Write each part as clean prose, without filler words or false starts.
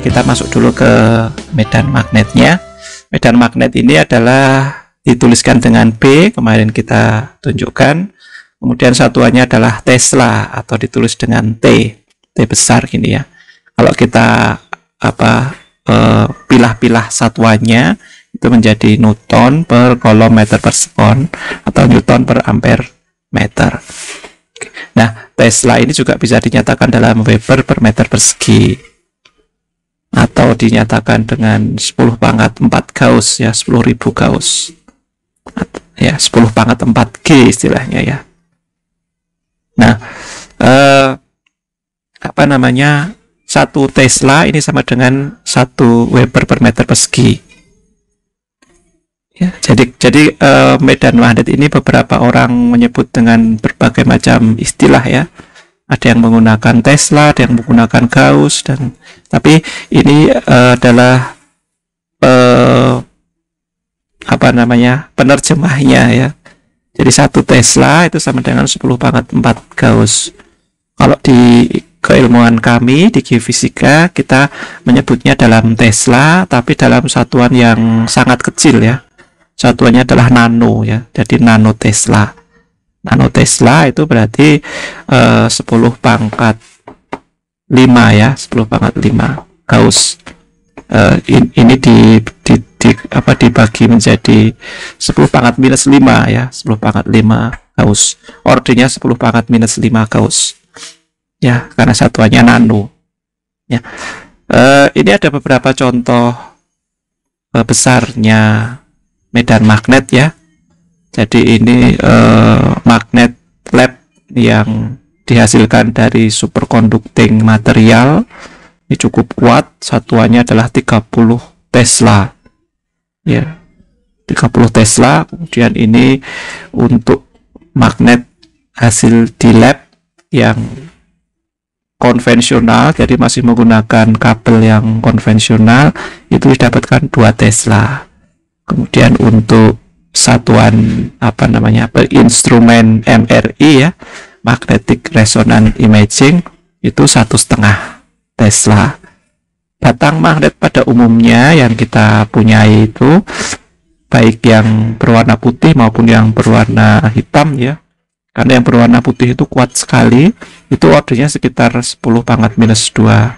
kita masuk dulu ke medan magnetnya. Medan magnet ini adalah dituliskan dengan B, kemarin kita tunjukkan. Kemudian satuannya adalah Tesla atau ditulis dengan T besar gini ya. Kalau kita pilah-pilah satuannya itu menjadi Newton per kolom meter per sekon atau Newton per ampere meter. Nah, Tesla ini juga bisa dinyatakan dalam Weber per meter persegi atau dinyatakan dengan 10 pangkat 4 Gauss ya, 10.000 Gauss ya, 10 pangkat 4 G istilahnya ya. Nah, 1 Tesla ini sama dengan 1 Weber per meter persegi ya. Jadi medan magnet ini beberapa orang menyebut dengan berbagai macam istilah ya. Ada yang menggunakan Tesla, ada yang menggunakan Gauss, tapi ini adalah penerjemahnya ya. Jadi 1 Tesla itu sama dengan 10 pangkat 4 Gauss. Kalau di keilmuan kami di geofisika kita menyebutnya dalam Tesla, tapi dalam satuan yang sangat kecil ya. Satuannya adalah nano ya. Jadi nano Tesla. Nano Tesla itu berarti 10 pangkat 5 ya, 10 pangkat 5 Gauss. Ini dibagi menjadi 10 pangkat minus 5 ya, 10 pangkat 5 Gauss. Ordernya 10 pangkat minus 5 Gauss. Ya, karena satuannya nano. Ya. Ini ada beberapa contoh besarnya medan magnet ya. Jadi ini magnet lab yang dihasilkan dari superconducting material. Ini cukup kuat, satuannya adalah 30 Tesla. Ya. 30 Tesla. Kemudian ini untuk magnet hasil di lab yang konvensional, jadi masih menggunakan kabel yang konvensional, itu didapatkan 2 Tesla. Kemudian untuk satuan instrumen MRI ya, magnetic resonance imaging, itu 1,5 Tesla. Batang magnet pada umumnya yang kita punyai itu baik yang berwarna putih maupun yang berwarna hitam ya. Karena yang berwarna putih itu kuat sekali, itu ordernya sekitar 10 pangkat minus 2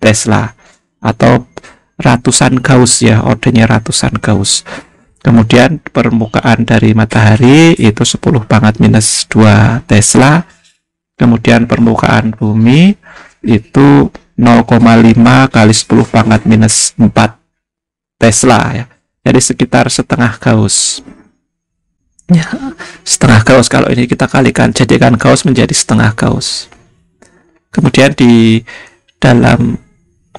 Tesla atau ratusan Gauss ya, ordernya ratusan Gauss. Kemudian permukaan dari matahari itu 10 pangkat minus 2 Tesla. Kemudian permukaan bumi itu 0,5 kali 10 pangkat minus 4 Tesla ya. Jadi sekitar setengah Gauss. Ya, setengah Gauss. Kalau ini kita jadikan Gauss menjadi setengah Gauss. Kemudian di dalam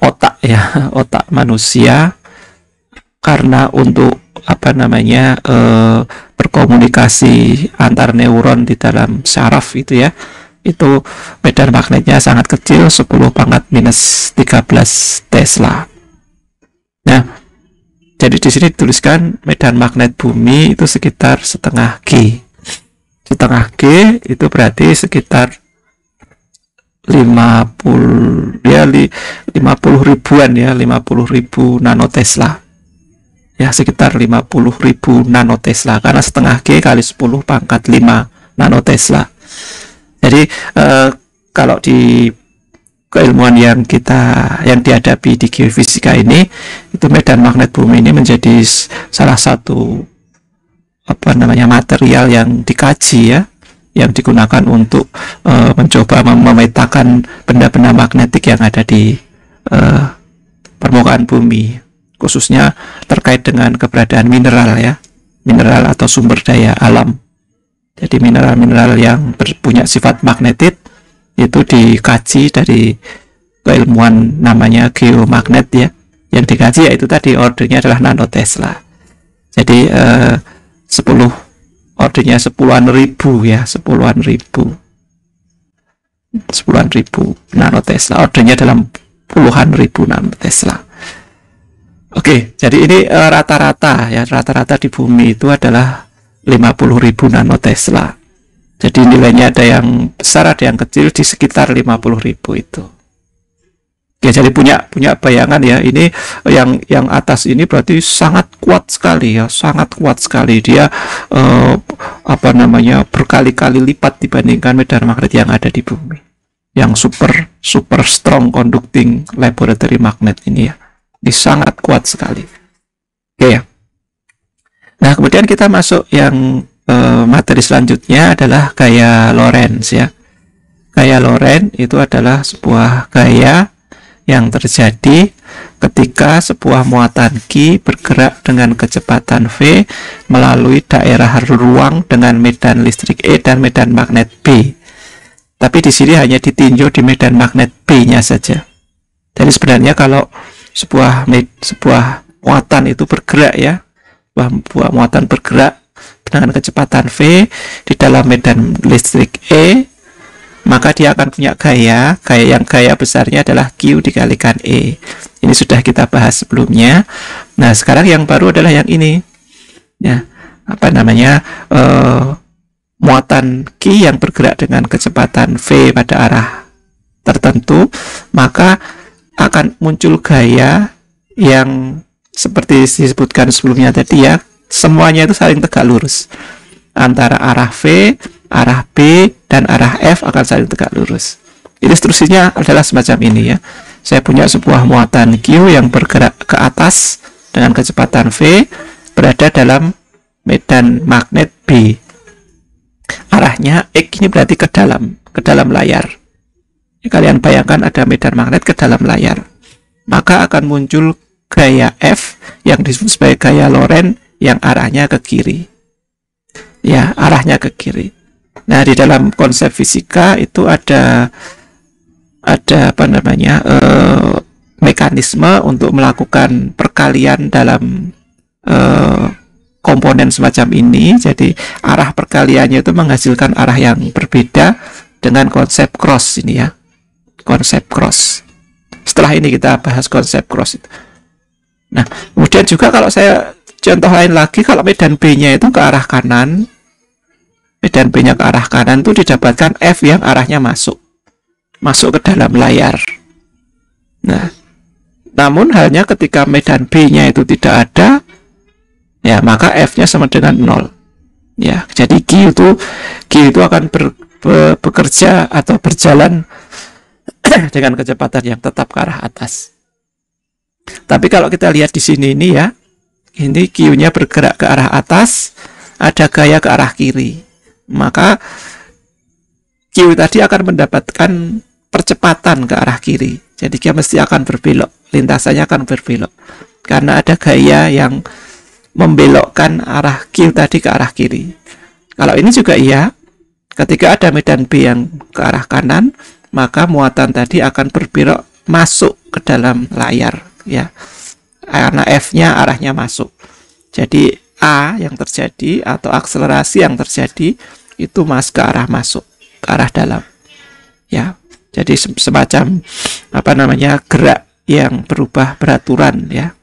otak ya, otak manusia, karena untuk berkomunikasi antar neuron di dalam saraf itu ya, itu medan magnetnya sangat kecil, 10 pangkat minus 13 Tesla. Nah, jadi di sini dituliskan medan magnet bumi itu sekitar setengah G. Setengah G itu berarti sekitar 50 ribuan ya, 50.000 nanotesla. Ya, sekitar 50.000 nanotesla karena setengah G kali 10 pangkat 5 nanotesla. Jadi kalau di keilmuan yang dihadapi di geofisika ini, itu medan magnet bumi ini menjadi salah satu material yang dikaji ya, yang digunakan untuk mencoba memetakan benda-benda magnetik yang ada di permukaan bumi, khususnya terkait dengan keberadaan mineral ya, mineral atau sumber daya alam. Jadi mineral-mineral yang punya sifat magnetit itu dikaji dari keilmuan namanya geomagnet ya. Yang dikaji yaitu tadi ordernya adalah nanotesla. Jadi 10 ordernya 10-an ribu ya, 10-an ribu nanotesla. Ordernya dalam puluhan ribu nanotesla. Oke, jadi ini rata-rata ya, rata-rata di bumi itu adalah 50.000 nanotesla. Jadi nilainya ada yang besar, ada yang kecil, di sekitar 50.000 itu. Oke, jadi punya bayangan ya, ini yang atas ini berarti sangat kuat sekali ya, sangat kuat sekali dia, apa namanya, berkali-kali lipat dibandingkan medan magnet yang ada di bumi, yang super strong conducting laboratory magnet ini ya, ini sangat kuat sekali. Oke ya. Nah, kemudian kita masuk yang materi selanjutnya adalah gaya Lorentz ya. Gaya Lorentz itu adalah sebuah gaya yang terjadi ketika sebuah muatan Q bergerak dengan kecepatan V melalui daerah ruang dengan medan listrik E dan medan magnet B. Tapi di sini hanya ditinjau di medan magnet B-nya saja. Jadi sebenarnya kalau sebuah muatan itu bergerak ya, sebuah muatan bergerak dengan kecepatan V di dalam medan listrik E, maka dia akan punya gaya yang gaya besarnya adalah Q dikalikan E. Ini sudah kita bahas sebelumnya. Nah, sekarang yang baru adalah yang ini ya, apa namanya, muatan Q yang bergerak dengan kecepatan V pada arah tertentu, maka akan muncul gaya yang seperti disebutkan sebelumnya tadi ya, semuanya itu saling tegak lurus antara arah V, arah B, dan arah F akan saling tegak lurus. Ilustrasinya adalah semacam ini ya. Saya punya sebuah muatan Q yang bergerak ke atas dengan kecepatan V, berada dalam medan magnet B. Arahnya X ini berarti ke dalam layar. Ya, kalian bayangkan ada medan magnet ke dalam layar. Maka akan muncul gaya F yang disebut sebagai gaya Lorentz yang arahnya ke kiri. Ya, arahnya ke kiri. Nah, di dalam konsep fisika itu ada apa namanya, mekanisme untuk melakukan perkalian dalam komponen semacam ini. Jadi arah perkaliannya itu menghasilkan arah yang berbeda dengan konsep cross ini ya, konsep cross. Setelah ini kita bahas konsep cross itu. Nah, kemudian juga kalau saya contoh lain lagi, kalau medan B-nya itu ke arah kanan, medan B-nya ke arah kanan itu didapatkan F yang arahnya masuk ke dalam layar. Nah, namun halnya ketika medan B-nya itu tidak ada, ya maka F-nya sama dengan 0. Ya, jadi Q itu akan bekerja atau berjalan dengan kecepatan yang tetap ke arah atas. Tapi kalau kita lihat di sini ini ya, ini Q-nya bergerak ke arah atas, ada gaya ke arah kiri. Maka Q tadi akan mendapatkan percepatan ke arah kiri. Jadi dia mesti akan berbelok, lintasannya akan berbelok. Karena ada gaya yang membelokkan arah Q tadi ke arah kiri. Kalau ini juga iya, ketika ada medan B yang ke arah kanan, maka muatan tadi akan berbelok masuk ke dalam layar ya. Karena F-nya arahnya masuk. Jadi A yang terjadi atau akselerasi yang terjadi itu ke arah masuk, ke arah dalam. Ya. Jadi semacam apa namanya, gerak yang berubah beraturan ya.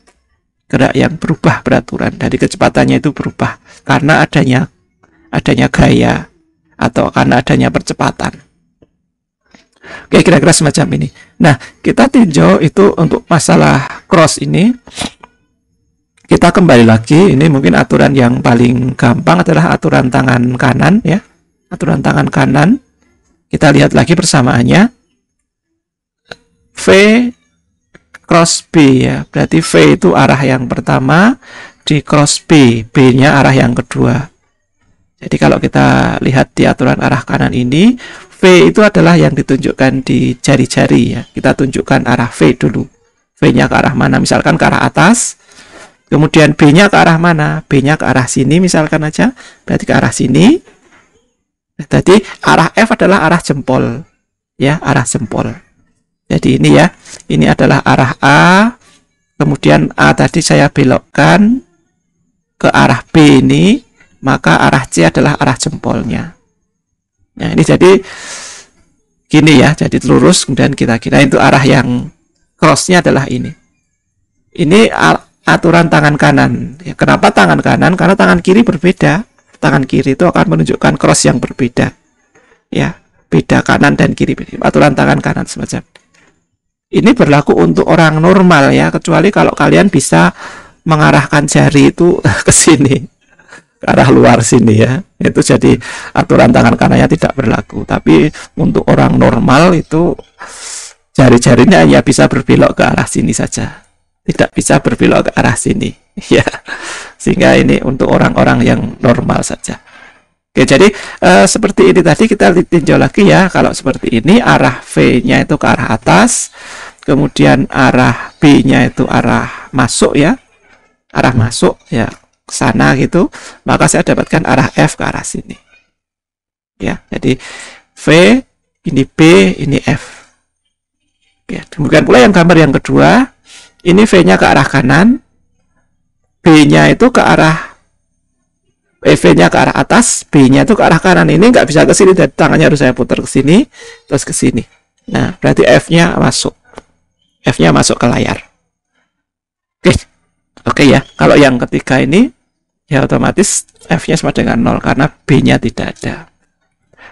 Gerak yang berubah beraturan. Dari kecepatannya itu berubah karena adanya gaya atau karena adanya percepatan. Oke, kira-kira semacam ini. Nah, kita tinjau itu untuk masalah cross ini. Kita kembali lagi, ini mungkin aturan yang paling gampang adalah aturan tangan kanan ya. Aturan tangan kanan. Kita lihat lagi persamaannya. V cross B ya. Berarti V itu arah yang pertama, di cross B, B-nya arah yang kedua. Jadi kalau kita lihat di aturan arah kanan ini, V itu adalah yang ditunjukkan di jari-jari ya. Kita tunjukkan arah V dulu. V-nya ke arah mana? Misalkan ke arah atas. Kemudian B-nya ke arah mana? B-nya ke arah sini misalkan aja. Berarti ke arah sini. Jadi arah F adalah arah jempol. Ya, arah jempol. Jadi ini ya. Ini adalah arah A. Kemudian A tadi saya belokkan ke arah B ini. Maka arah C adalah arah jempolnya. Nah, ini jadi gini ya. Jadi lurus. Kemudian kita kira itu arah yang crossnya adalah ini. Ini aturan tangan kanan. Ya, kenapa tangan kanan? Karena tangan kiri berbeda. Tangan kiri itu akan menunjukkan cross yang berbeda. Ya, beda kanan dan kiri. Aturan tangan kanan semacam. Ini berlaku untuk orang normal ya, kecuali kalau kalian bisa mengarahkan jari itu ke sini, ke arah luar sini ya. Itu jadi aturan tangan kanannya tidak berlaku. Tapi untuk orang normal itu jari-jarinya hanya bisa berbelok ke arah sini saja, tidak bisa berbelok ke arah sini ya. Sehingga ini untuk orang-orang yang normal saja. Oke, jadi seperti ini tadi kita tinjau lagi ya. Kalau seperti ini arah V-nya itu ke arah atas, kemudian arah B-nya itu arah masuk ya, arah masuk ya ke sana gitu, maka saya dapatkan arah F ke arah sini. Ya, jadi V, ini B, ini F. Ya, demikian pula yang gambar yang kedua, ini V-nya ke arah kanan, B-nya itu ke arah V-nya ke arah atas, B-nya itu ke arah kanan. Ini nggak bisa ke sini, jadi tangannya harus saya putar ke sini, terus ke sini. Nah, berarti F-nya masuk. F-nya masuk ke layar. Oke ya. Kalau yang ketiga ini, ya otomatis F-nya sama dengan 0, karena B-nya tidak ada.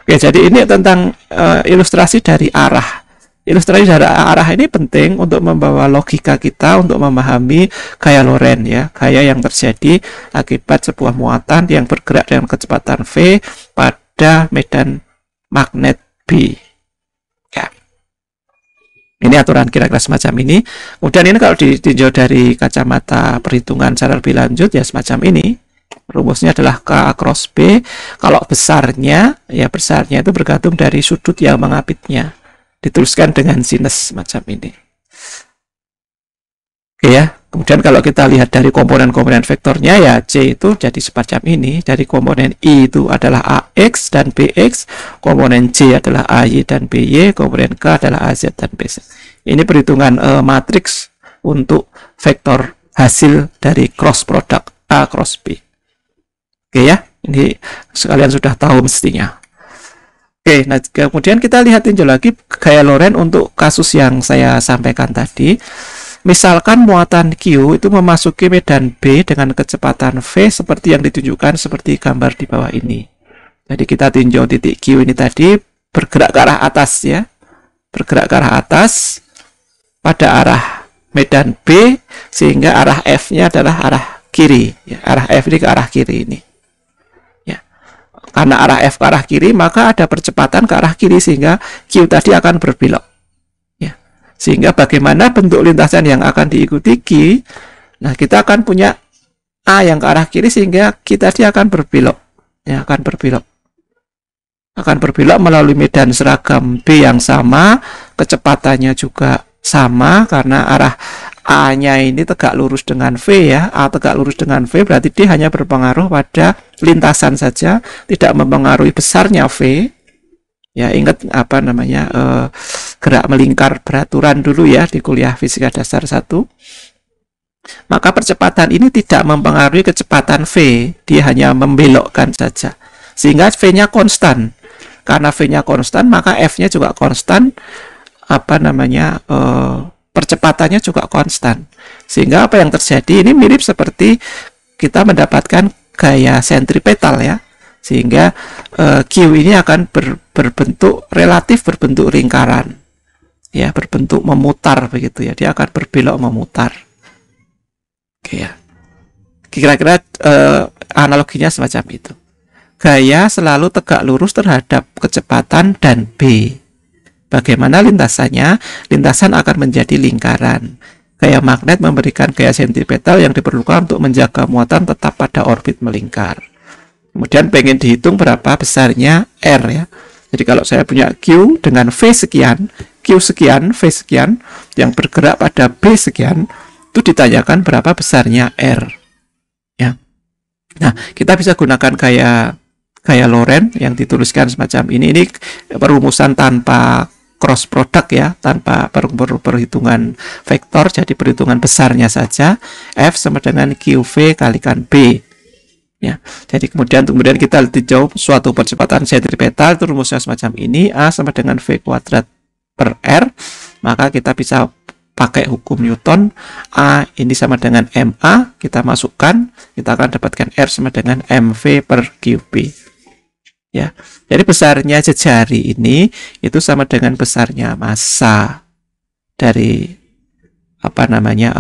Oke, jadi ini tentang ilustrasi dari arah. Ilustrasi dari arah ini penting untuk membawa logika kita untuk memahami gaya Lorentz ya, gaya yang terjadi akibat sebuah muatan yang bergerak dengan kecepatan V pada medan magnet B. Ya. Ini aturan kira-kira semacam ini. Kemudian ini kalau ditinjau dari kacamata perhitungan secara lebih lanjut ya semacam ini. Rumusnya adalah K cross B. Kalau besarnya, ya besarnya itu bergantung dari sudut yang mengapitnya. Dituliskan dengan sinus macam ini. Oke ya. Kemudian kalau kita lihat dari komponen-komponen vektornya ya C itu jadi semacam ini. Dari komponen I itu adalah AX dan BX, komponen J adalah AY dan BY, komponen K adalah AZ dan BZ. Ini perhitungan matriks untuk vektor hasil dari cross product A cross B. Oke ya. Ini sekalian sudah tahu mestinya. Oke, nah kemudian kita lihat tinjau lagi gaya Lorentz untuk kasus yang saya sampaikan tadi. Misalkan muatan Q itu memasuki medan B dengan kecepatan V seperti yang ditunjukkan seperti gambar di bawah ini. Jadi kita tinjau titik Q ini tadi bergerak ke arah atas ya. Bergerak ke arah atas pada arah medan B sehingga arah F-nya adalah arah kiri. Ya, arah F ini ke arah kiri ini. Karena arah F ke arah kiri, maka ada percepatan ke arah kiri sehingga Q tadi akan berbelok. Ya. Sehingga bagaimana bentuk lintasan yang akan diikuti Q, nah kita akan punya A yang ke arah kiri sehingga Q tadi akan berbelok. Ya, akan berbelok. Akan berbelok melalui medan seragam B yang sama, kecepatannya juga sama karena arah A-nya ini tegak lurus dengan V ya. A tegak lurus dengan V berarti D hanya berpengaruh pada lintasan saja, tidak mempengaruhi besarnya V. Ya, ingat apa namanya gerak melingkar beraturan dulu ya di kuliah fisika dasar 1. Maka percepatan ini tidak mempengaruhi kecepatan V, dia hanya membelokkan saja. Sehingga V-nya konstan. Karena V-nya konstan, maka F-nya juga konstan. Apa namanya percepatannya juga konstan. Sehingga apa yang terjadi ini mirip seperti kita mendapatkan gaya sentripetal ya. Sehingga Q ini akan berbentuk relatif berbentuk lingkaran. Ya, berbentuk memutar begitu ya. Dia akan berbelok memutar. Oke ya. Kira-kira analoginya semacam itu. Gaya selalu tegak lurus terhadap kecepatan dan B. Bagaimana lintasannya? Lintasan akan menjadi lingkaran. Gaya magnet memberikan gaya sentripetal yang diperlukan untuk menjaga muatan tetap pada orbit melingkar. Kemudian pengen dihitung berapa besarnya R ya. Jadi kalau saya punya Q dengan V sekian, Q sekian, V sekian, yang bergerak pada B sekian, itu ditanyakan berapa besarnya R. Ya. Nah, kita bisa gunakan gaya Lorentz yang dituliskan semacam ini. Ini perumusan tanpa cross product ya, tanpa perhitungan vektor, jadi perhitungan besarnya saja. F sama dengan QV kalikan B. Ya, jadi kemudian kita tinjau suatu percepatan sentripetal, itu rumusnya semacam ini. A sama dengan V kuadrat per R. Maka kita bisa pakai hukum Newton. A ini sama dengan MA, kita masukkan, kita akan dapatkan R sama dengan MV per QB. Ya, jadi besarnya jejari ini itu sama dengan besarnya massa dari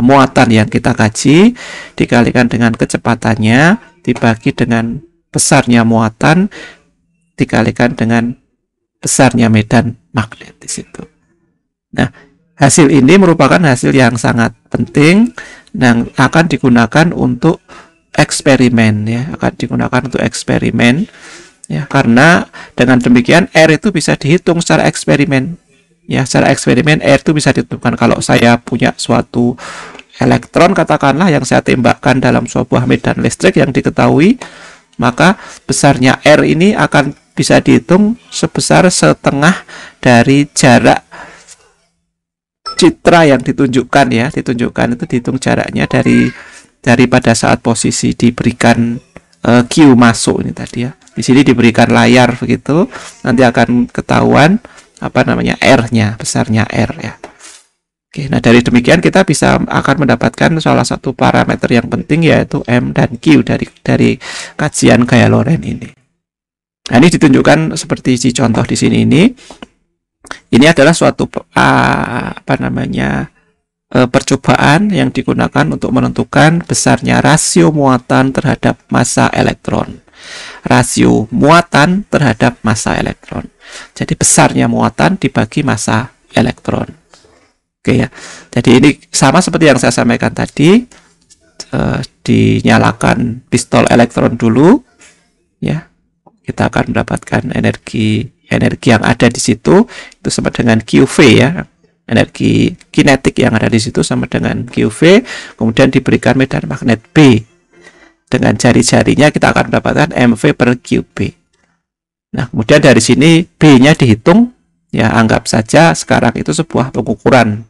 muatan yang kita kaji dikalikan dengan kecepatannya dibagi dengan besarnya muatan dikalikan dengan besarnya medan magnet di situ. Nah, hasil ini merupakan hasil yang sangat penting dan akan digunakan untuk eksperimen ya, ya, karena dengan demikian R itu bisa dihitung secara eksperimen. Ya, secara eksperimen R itu bisa ditentukan. Kalau saya punya suatu elektron katakanlah yang saya tembakkan dalam sebuah medan listrik yang diketahui, maka besarnya R ini akan bisa dihitung sebesar setengah dari jarak citra yang ditunjukkan ya. Ditunjukkan itu dihitung jaraknya dari pada saat posisi diberikan Q masuk ini tadi ya. Di sini diberikan layar begitu, nanti akan ketahuan R-nya, besarnya R ya. Oke, nah dari demikian kita akan mendapatkan salah satu parameter yang penting yaitu M dan Q dari kajian gaya Lorentz ini. Nah, ini ditunjukkan seperti di contoh di sini ini. Ini adalah suatu percobaan yang digunakan untuk menentukan besarnya rasio muatan terhadap massa elektron. Rasio muatan terhadap massa elektron. Jadi besarnya muatan dibagi massa elektron. Oke ya. Jadi ini sama seperti yang saya sampaikan tadi. Dinyalakan pistol elektron dulu, ya. Kita akan mendapatkan energi yang ada di situ itu sama dengan QV ya. Energi kinetik yang ada di situ sama dengan QV. Kemudian diberikan medan magnet B. Dengan jari-jarinya kita akan mendapatkan MV per QB. Nah, kemudian dari sini B-nya dihitung, ya anggap saja sekarang itu sebuah pengukuran.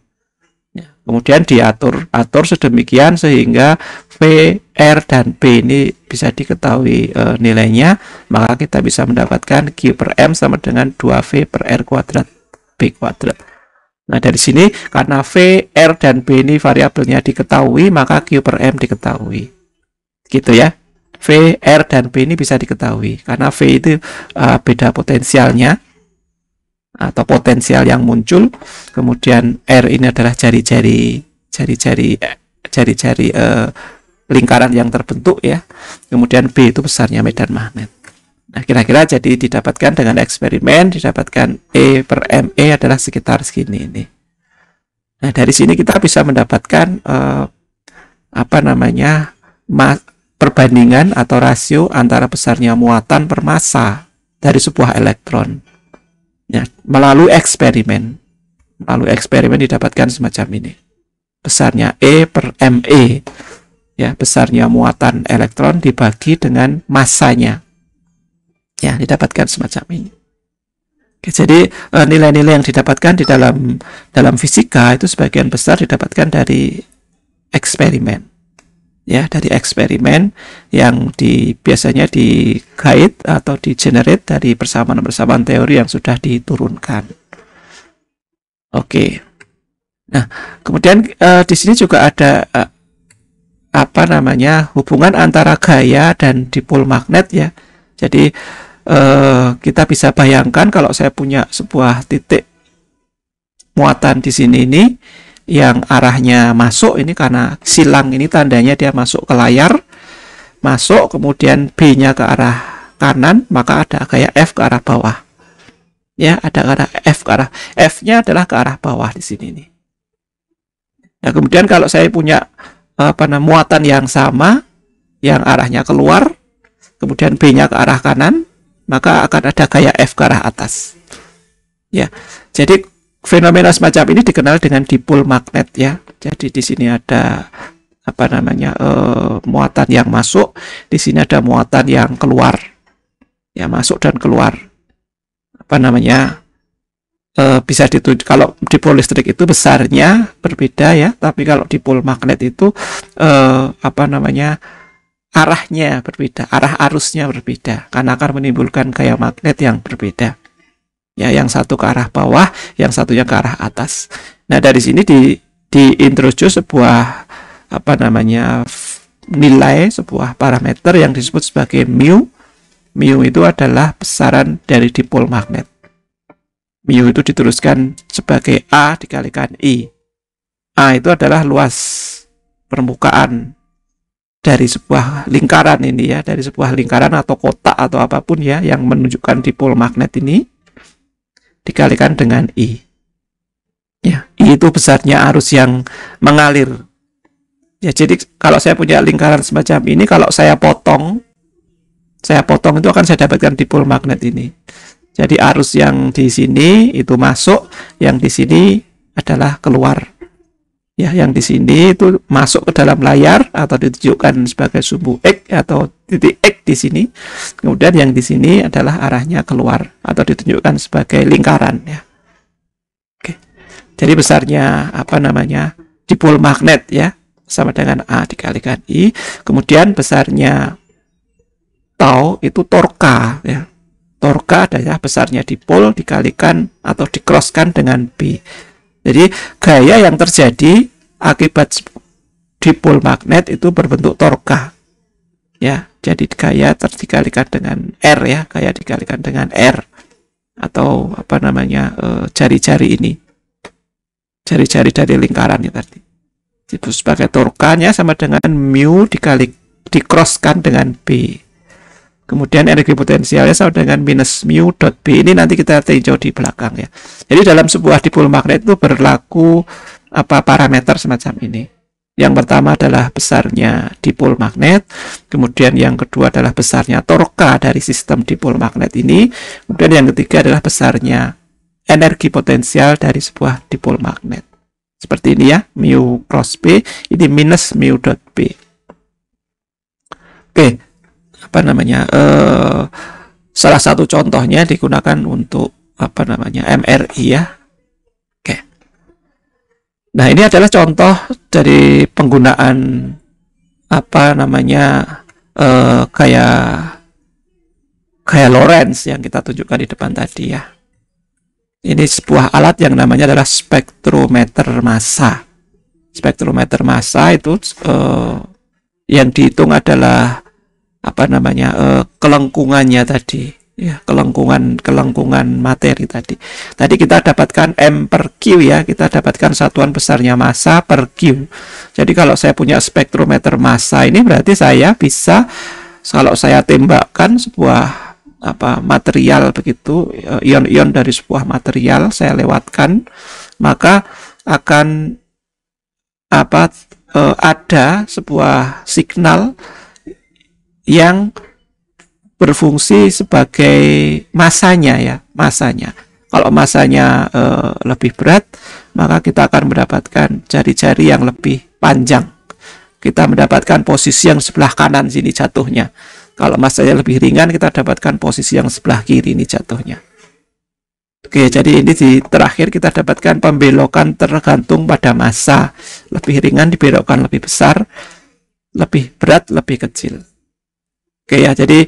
Ya, kemudian diatur sedemikian sehingga V, R, dan B ini bisa diketahui nilainya, maka kita bisa mendapatkan Q per M sama dengan 2V per R kuadrat B kuadrat. Nah, dari sini karena V, R, dan B ini variabelnya diketahui, maka Q per M diketahui. Gitu ya. V, R, dan B ini bisa diketahui karena V itu beda potensialnya atau potensial yang muncul, kemudian R ini adalah jari-jari lingkaran yang terbentuk ya, kemudian B itu besarnya medan magnet. Nah, kira-kira jadi didapatkan dengan eksperimen didapatkan E per ME adalah sekitar segini ini. Nah, dari sini kita bisa mendapatkan perbandingan atau rasio antara besarnya muatan per massa dari sebuah elektron ya, melalui eksperimen didapatkan semacam ini, besarnya E per ME ya, besarnya muatan elektron dibagi dengan massanya ya, didapatkan semacam ini. Oke, jadi nilai-nilai yang didapatkan di dalam fisika itu sebagian besar didapatkan dari eksperimen ya, dari eksperimen yang biasanya di-guide atau di-generate dari persamaan-persamaan teori yang sudah diturunkan. Oke. Nah, kemudian di sini juga ada hubungan antara gaya dan dipol magnet ya. Jadi kita bisa bayangkan kalau saya punya sebuah titik muatan di sini ini yang arahnya masuk ini, karena silang ini tandanya dia masuk ke layar, masuk kemudian B-nya ke arah kanan, maka ada gaya F ke arah bawah. Ya, ada arah F ke arah F-nya adalah ke arah bawah di sini nih. Nah, kemudian kalau saya punya muatan yang sama yang arahnya keluar, kemudian B-nya ke arah kanan, maka akan ada gaya F ke arah atas. Ya. Jadi fenomena semacam ini dikenal dengan dipol magnet ya. Jadi di sini ada muatan yang masuk, di sini ada muatan yang keluar. Ya, masuk dan keluar. Bisa ditunjuk kalau dipol listrik itu besarnya berbeda ya, tapi kalau dipol magnet itu arahnya berbeda, arah arusnya berbeda karena akan menimbulkan gaya magnet yang berbeda. Ya, yang satu ke arah bawah, yang satunya ke arah atas. Nah, dari sini diintroduce sebuah nilai, sebuah parameter yang disebut sebagai mu. Mu itu adalah besaran dari dipol magnet. Mu itu dituliskan sebagai A dikalikan I. A itu adalah luas permukaan dari sebuah lingkaran ini ya, dari sebuah lingkaran atau kotak atau apapun ya yang menunjukkan dipol magnet ini dikalikan dengan I. Ya, I itu besarnya arus yang mengalir. Ya, jadi kalau saya punya lingkaran semacam ini, kalau saya potong itu akan saya dapatkan dipol magnet ini. Jadi arus yang di sini itu masuk, yang di sini adalah keluar. Ya, yang di sini itu masuk ke dalam layar atau ditunjukkan sebagai sumbu X atau titik X di sini. Kemudian yang di sini adalah arahnya keluar atau ditunjukkan sebagai lingkaran ya. Oke. Jadi besarnya dipol magnet ya sama dengan A dikalikan I. Kemudian besarnya tau itu torka ya. Torka adalah besarnya dipol dikalikan atau dikroskan dengan B. Jadi gaya yang terjadi akibat dipol magnet itu berbentuk torka. Ya, jadi gaya dikalikan dengan R ya, gaya dikalikan dengan R atau jari-jari ini. Jari-jari dari lingkaran ini tadi. Itu sebagai torkanya sama dengan mu dikroskan dengan B. Kemudian energi potensialnya sama dengan minus mu dot B. Ini nanti kita tinjau di belakang ya. Jadi dalam sebuah dipol magnet itu berlaku parameter semacam ini. Yang pertama adalah besarnya dipol magnet, kemudian yang kedua adalah besarnya torka dari sistem dipol magnet ini, kemudian yang ketiga adalah besarnya energi potensial dari sebuah dipol magnet. Seperti ini ya, mu cross B, ini minus mu dot B. Oke. Salah satu contohnya digunakan untuk MRI ya. Oke. Nah, ini adalah contoh dari penggunaan kayak Lorentz yang kita tunjukkan di depan tadi ya. Ini sebuah alat yang namanya adalah spektrometer massa. Spektrometer massa itu yang dihitung adalah kelengkungannya tadi ya, kelengkungan materi tadi kita dapatkan M per Q ya, kita dapatkan satuan besarnya massa per Q. Jadi kalau saya punya spektrometer massa ini berarti saya bisa, kalau saya tembakkan sebuah material begitu, ion-ion dari sebuah material saya lewatkan, maka akan ada sebuah signal yang berfungsi sebagai masanya ya, masanya. Kalau masanya lebih berat, maka kita akan mendapatkan jari-jari yang lebih panjang. Kita mendapatkan posisi yang sebelah kanan sini jatuhnya. Kalau masanya lebih ringan, kita dapatkan posisi yang sebelah kiri ini jatuhnya. Oke, jadi ini di terakhir kita dapatkan pembelokan tergantung pada massa. Lebih ringan dibelokkan lebih besar, lebih berat lebih kecil. Oke ya, jadi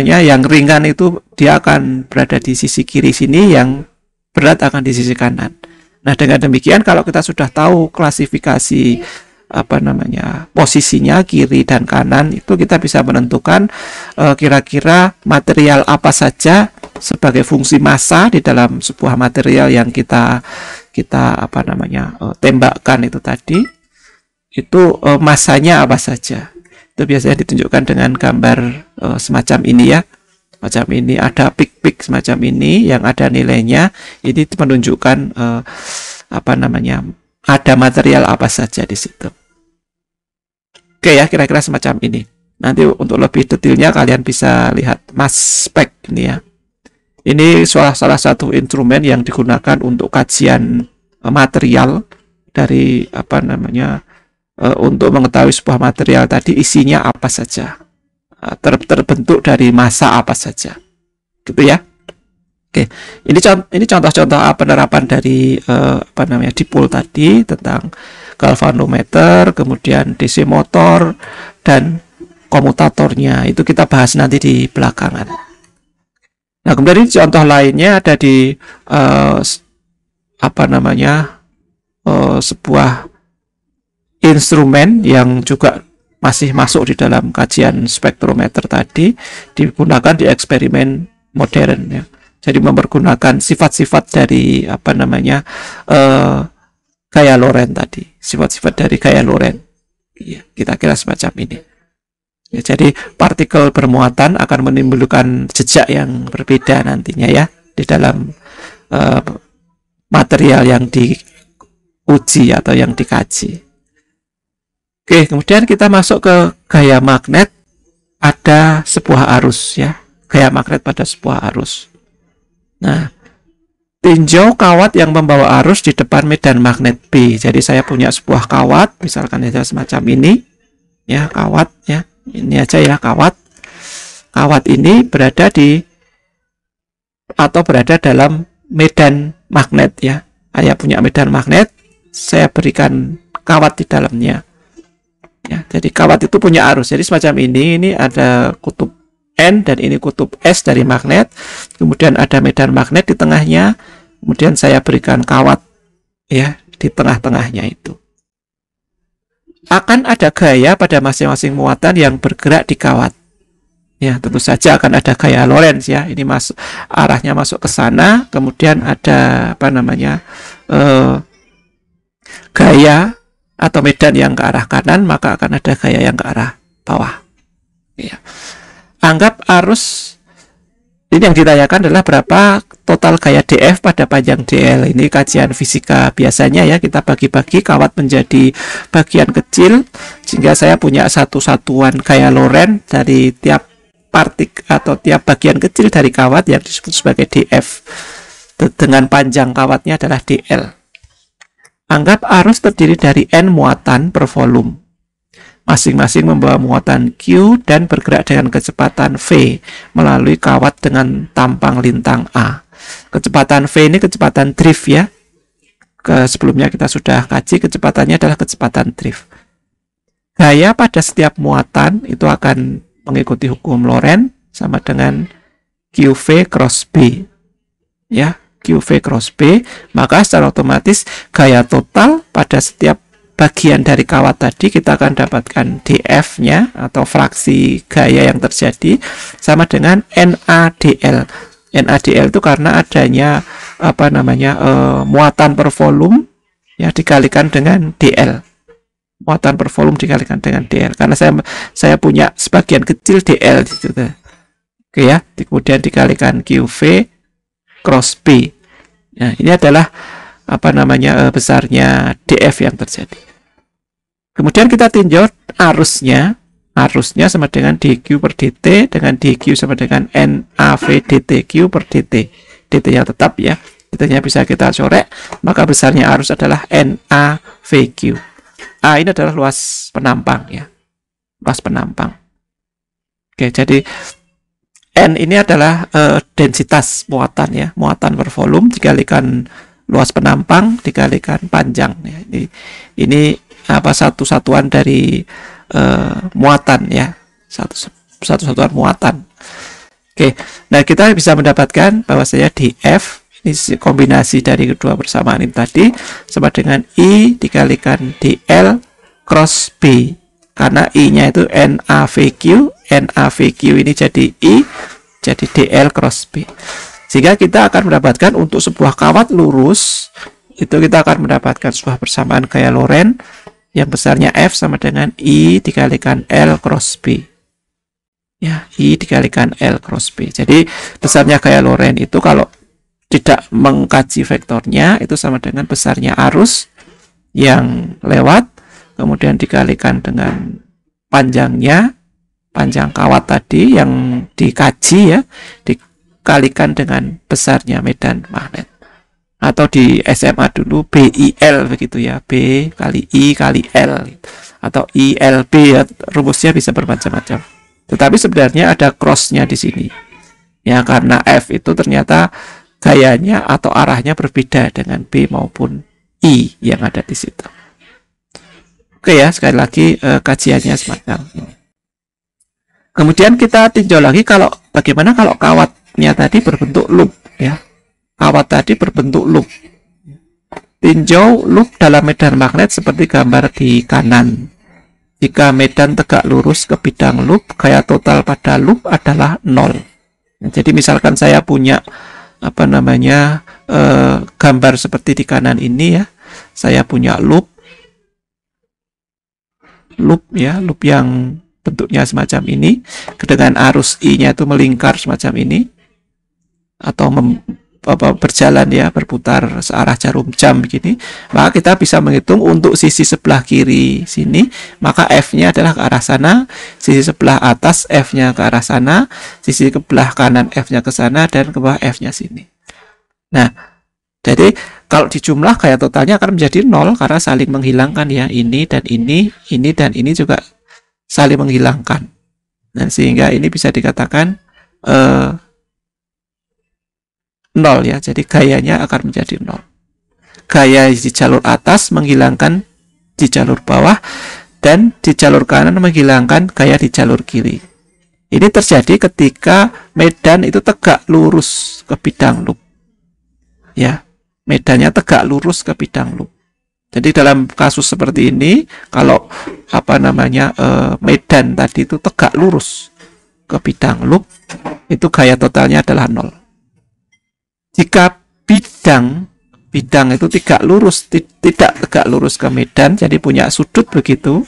yang ringan itu dia akan berada di sisi kiri sini, yang berat akan di sisi kanan. Nah, dengan demikian kalau kita sudah tahu klasifikasi posisinya kiri dan kanan, itu kita bisa menentukan kira-kira material apa saja sebagai fungsi massa di dalam sebuah material yang kita tembakkan itu tadi. Itu massanya apa saja. Itu biasanya ditunjukkan dengan gambar semacam ini ya. Macam ini ada pik-pik semacam ini yang ada nilainya. Ini menunjukkan ada material apa saja di situ. Oke ya, kira-kira semacam ini. Nanti untuk lebih detailnya kalian bisa lihat mass spec ini ya. Ini salah satu instrumen yang digunakan untuk kajian material dari untuk mengetahui sebuah material tadi isinya apa saja, terbentuk dari massa apa saja, gitu ya. Oke, ini contoh-contoh penerapan dari dipol tadi tentang galvanometer, kemudian DC motor dan komutatornya. Itu kita bahas nanti di belakangan. Nah, kemudian ini contoh lainnya ada di sebuah instrumen yang juga masih masuk di dalam kajian spektrometer tadi, digunakan di eksperimen modern ya. Jadi mempergunakan sifat-sifat dari gaya Lorentz tadi, sifat-sifat dari gaya Lorentz. Ya, kita kira semacam ini. Ya, jadi partikel bermuatan akan menimbulkan jejak yang berbeda nantinya ya di dalam material yang diuji atau yang dikaji. Oke, kemudian kita masuk ke gaya magnet. Ada sebuah arus ya, gaya magnet pada sebuah arus. Nah, tinjau kawat yang membawa arus di depan medan magnet B. Jadi saya punya sebuah kawat, misalkan aja semacam ini, ya kawat ya, ini aja ya kawat. Kawat ini berada dalam medan magnet ya. Saya punya medan magnet, saya berikan kawat di dalamnya. Ya, jadi kawat itu punya arus. Jadi semacam ini ada kutub N dan ini kutub S dari magnet. Kemudian ada medan magnet di tengahnya. Kemudian saya berikan kawat ya di tengah-tengahnya itu. Akan ada gaya pada masing-masing muatan yang bergerak di kawat. Ya, tentu saja akan ada gaya Lorentz ya. Ini arahnya masuk ke sana. Kemudian ada gaya atau medan yang ke arah kanan, maka akan ada gaya yang ke arah bawah. Ya. Anggap arus ini yang ditanyakan adalah berapa total gaya DF pada panjang DL. Ini kajian fisika biasanya ya, kita bagi-bagi kawat menjadi bagian kecil sehingga saya punya satu satuan gaya Lorentz dari tiap atau tiap bagian kecil dari kawat yang disebut sebagai DF dengan panjang kawatnya adalah DL. Anggap arus terdiri dari N muatan per volume. Masing-masing membawa muatan Q dan bergerak dengan kecepatan V melalui kawat dengan tampang lintang A. Kecepatan V ini kecepatan drift ya. Sebelumnya kita sudah kaji, kecepatannya adalah kecepatan drift. Gaya pada setiap muatan itu akan mengikuti hukum Lorentz sama dengan QV cross B. Ya. QV cross B, maka secara otomatis gaya total pada setiap bagian dari kawat tadi kita akan dapatkan DF-nya atau fraksi gaya yang terjadi sama dengan NADL. NADL itu karena adanya muatan per volume ya dikalikan dengan DL. Muatan per volume dikalikan dengan DL karena saya punya sebagian kecil DL gitu. Oke ya, kemudian dikalikan QV cross B. Nah, ini adalah besarnya DF yang terjadi. Kemudian kita tinjau arusnya. Arusnya sama dengan dQ per dt dengan dQ sama dengan NAV dtQ per dt. dt-nya tetap ya. Dt-nya bisa kita corek, maka besarnya arus adalah NAVQ. A ini adalah luas penampang ya. Luas penampang. Oke, jadi N ini adalah densitas muatan ya, muatan per volume dikalikan luas penampang dikalikan panjang ya. Ini satu satuan dari muatan ya, satu satuan muatan. Oke, nah kita bisa mendapatkan bahwasanya dF ini kombinasi dari kedua persamaan ini tadi sama dengan I dikalikan dL cross B. Karena I-nya itu NAVQ, NAVQ ini jadi I, jadi DL cross B. Sehingga kita akan mendapatkan untuk sebuah kawat lurus, itu kita akan mendapatkan sebuah persamaan gaya Lorentz yang besarnya F sama dengan I dikalikan L cross B. Ya, I dikalikan L cross B. Jadi besarnya gaya Lorentz itu kalau tidak mengkaji vektornya, itu sama dengan besarnya arus yang lewat kemudian dikalikan dengan panjangnya, panjang kawat tadi yang dikaji ya, dikalikan dengan besarnya medan magnet. Atau di SMA dulu BIL begitu ya, B kali I kali L. Atau ILB ya, rumusnya bisa bermacam-macam. Tetapi sebenarnya ada crossnya di sini. Ya, karena F itu ternyata gayanya atau arahnya berbeda dengan B maupun I yang ada di situ. Oke ya, sekali lagi kajiannya semacam ini. Kemudian kita tinjau lagi bagaimana kalau kawatnya tadi berbentuk loop ya. Kawat tadi berbentuk loop. Tinjau loop dalam medan magnet seperti gambar di kanan. Jika medan tegak lurus ke bidang loop, gaya total pada loop adalah 0. Jadi misalkan saya punya gambar seperti di kanan ini ya. saya punya loop ya, loop yang bentuknya semacam ini dengan arus I-nya itu melingkar semacam ini atau berjalan ya, berputar searah jarum jam begini, maka kita bisa menghitung untuk sisi sebelah kiri sini, maka F-nya adalah ke arah sana, sisi sebelah atas F-nya ke arah sana, sisi sebelah kanan F-nya ke sana, dan ke bawah F-nya sini. Nah, jadi kalau dijumlah gaya totalnya akan menjadi 0 karena saling menghilangkan ya, ini dan ini dan ini juga saling menghilangkan. Nah, sehingga ini bisa dikatakan 0 ya, jadi gayanya akan menjadi 0. Gaya di jalur atas menghilangkan di jalur bawah, dan di jalur kanan menghilangkan gaya di jalur kiri. Ini terjadi ketika medan itu tegak lurus ke bidang loop. Ya, medannya tegak lurus ke bidang loop. Jadi dalam kasus seperti ini, kalau medan tadi itu tegak lurus ke bidang loop, itu gaya totalnya adalah 0. Jika bidang itu tidak tegak lurus ke medan, jadi punya sudut begitu,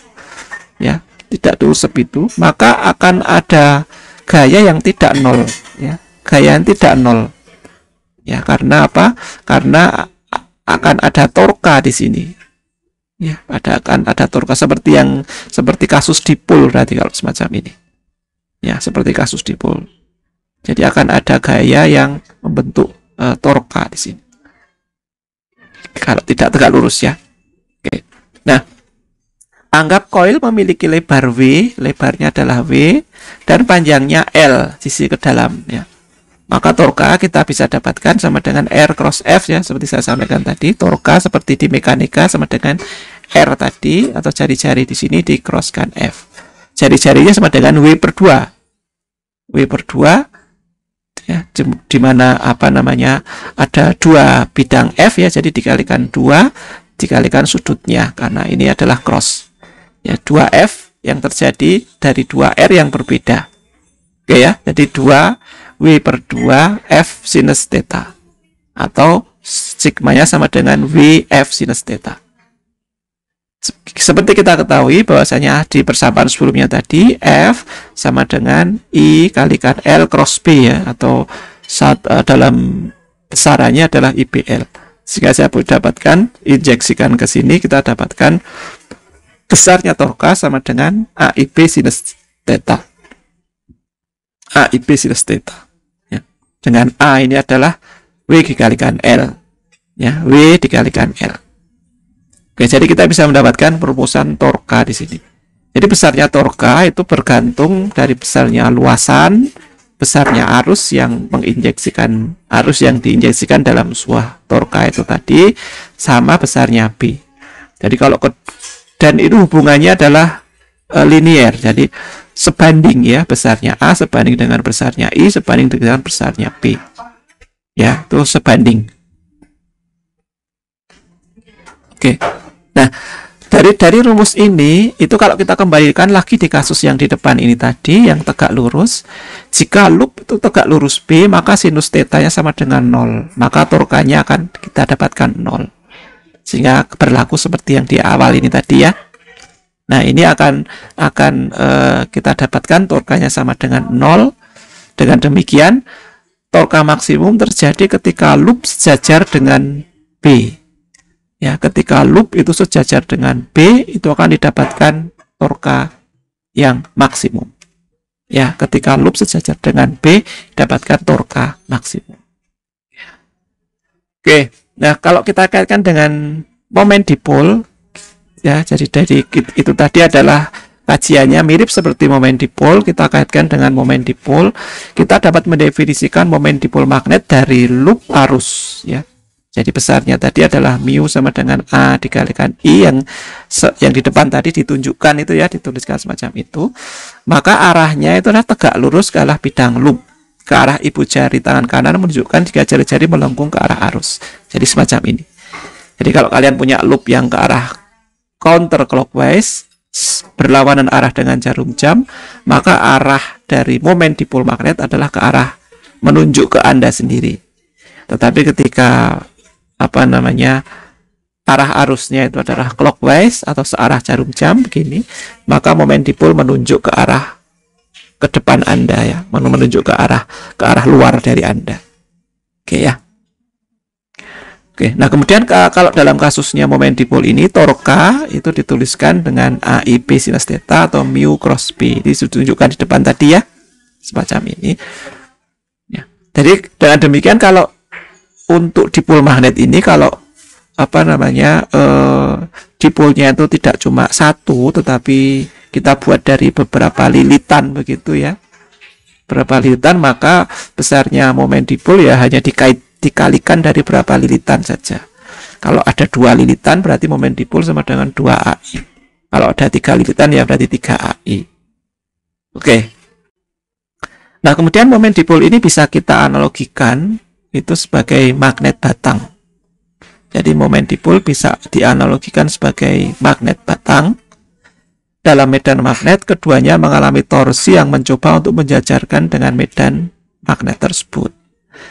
ya, tidak lurus itu, maka akan ada gaya yang tidak 0, ya, gaya yang tidak 0, ya, karena apa? Karena akan ada torka di sini, ya, akan ada torka seperti kasus dipol berarti kalau semacam ini, ya, seperti kasus dipol. Jadi akan ada gaya yang membentuk torka di sini kalau tidak tegak lurus ya. Oke. Nah, anggap koil memiliki lebar W, lebarnya adalah W, dan panjangnya L sisi ke dalam ya. Maka torka kita bisa dapatkan sama dengan R cross F ya, seperti saya sampaikan tadi. Torka seperti di mekanika sama dengan R tadi, atau jari-jari di sini di crosskan F. Jari-jarinya sama dengan W per 2. W per 2 ya, di mana ada 2 bidang F ya, jadi dikalikan 2 dikalikan sudutnya, karena ini adalah cross ya, 2F yang terjadi dari 2R yang berbeda. Oke ya, jadi 2W per 2 F sinus theta, atau sigmanya sama dengan WF sinus theta. Seperti kita ketahui bahwasanya di persamaan sebelumnya tadi, F sama dengan I kalikan L cross B ya, atau dalam besarannya adalah IBL. Sehingga saya dapatkan, injeksikan ke sini, kita dapatkan besarnya torka sama dengan AIB sinus theta. AIB sinus theta. Ya. Dengan A ini adalah W dikalikan L. Ya, W dikalikan L. Oke, jadi kita bisa mendapatkan perumusan torka di sini. Jadi besarnya torka itu bergantung dari besarnya luasan, besarnya arus yang diinjeksikan dalam sebuah torka itu tadi, sama besarnya B. Jadi dan itu hubungannya adalah linier. Jadi sebanding ya, besarnya A sebanding dengan besarnya I sebanding dengan besarnya B. Ya, itu sebanding. Oke. Nah, dari rumus ini, itu kalau kita kembalikan lagi di kasus yang di depan ini tadi, yang tegak lurus, jika loop itu tegak lurus B, maka sinus tetanya sama dengan 0, maka torkanya akan kita dapatkan 0. Sehingga berlaku seperti yang di awal ini tadi ya. Nah, ini akan kita dapatkan torkanya sama dengan 0. Dengan demikian, torka maksimum terjadi ketika loop sejajar dengan B. Ya, ketika loop itu sejajar dengan B, itu akan didapatkan torka yang maksimum. Ya, ketika loop sejajar dengan B, dapatkan torka maksimum. Oke, nah kalau kita kaitkan dengan momen dipol, ya, jadi dari itu tadi adalah kajiannya mirip seperti momen dipol. Kita kaitkan dengan momen dipol, kita dapat mendefinisikan momen dipol magnet dari loop arus, ya. Jadi besarnya tadi adalah mu sama dengan A dikalikan I, yang di depan tadi ditunjukkan itu ya, dituliskan semacam itu. Maka arahnya itu adalah tegak lurus ke arah bidang loop, ke arah ibu jari tangan kanan menunjukkan jika jari-jari melengkung ke arah arus. Jadi semacam ini. Jadi kalau kalian punya loop yang ke arah counter clockwise, berlawanan arah dengan jarum jam, maka arah dari momen dipol magnet adalah ke arah menunjuk ke Anda sendiri. Tetapi ketika arah arusnya itu adalah clockwise atau searah jarum jam begini, maka momen dipol menunjuk ke arah ke depan Anda ya, menunjuk ke arah luar dari Anda. Oke ya. Oke, nah kemudian kalau dalam kasusnya momen dipol ini torque K itu dituliskan dengan AIB sinus theta atau mu cross B. Ini sudah ditunjukkan di depan tadi ya, semacam ini. Ya. Jadi dengan demikian kalau untuk dipol magnet ini kalau apa namanya dipolnya itu tidak cuma satu, tetapi kita buat dari beberapa lilitan begitu ya. Berapa lilitan, maka besarnya momen dipol ya hanya dikalikan dari berapa lilitan saja. Kalau ada 2 lilitan berarti momen dipol sama dengan 2 AI. Kalau ada 3 lilitan ya berarti 3 AI. Oke. Nah, kemudian momen dipol ini bisa kita analogikan itu sebagai magnet batang. Jadi momen dipol bisa dianalogikan sebagai magnet batang. Dalam medan magnet, keduanya mengalami torsi yang mencoba untuk menjajarkan dengan medan magnet tersebut.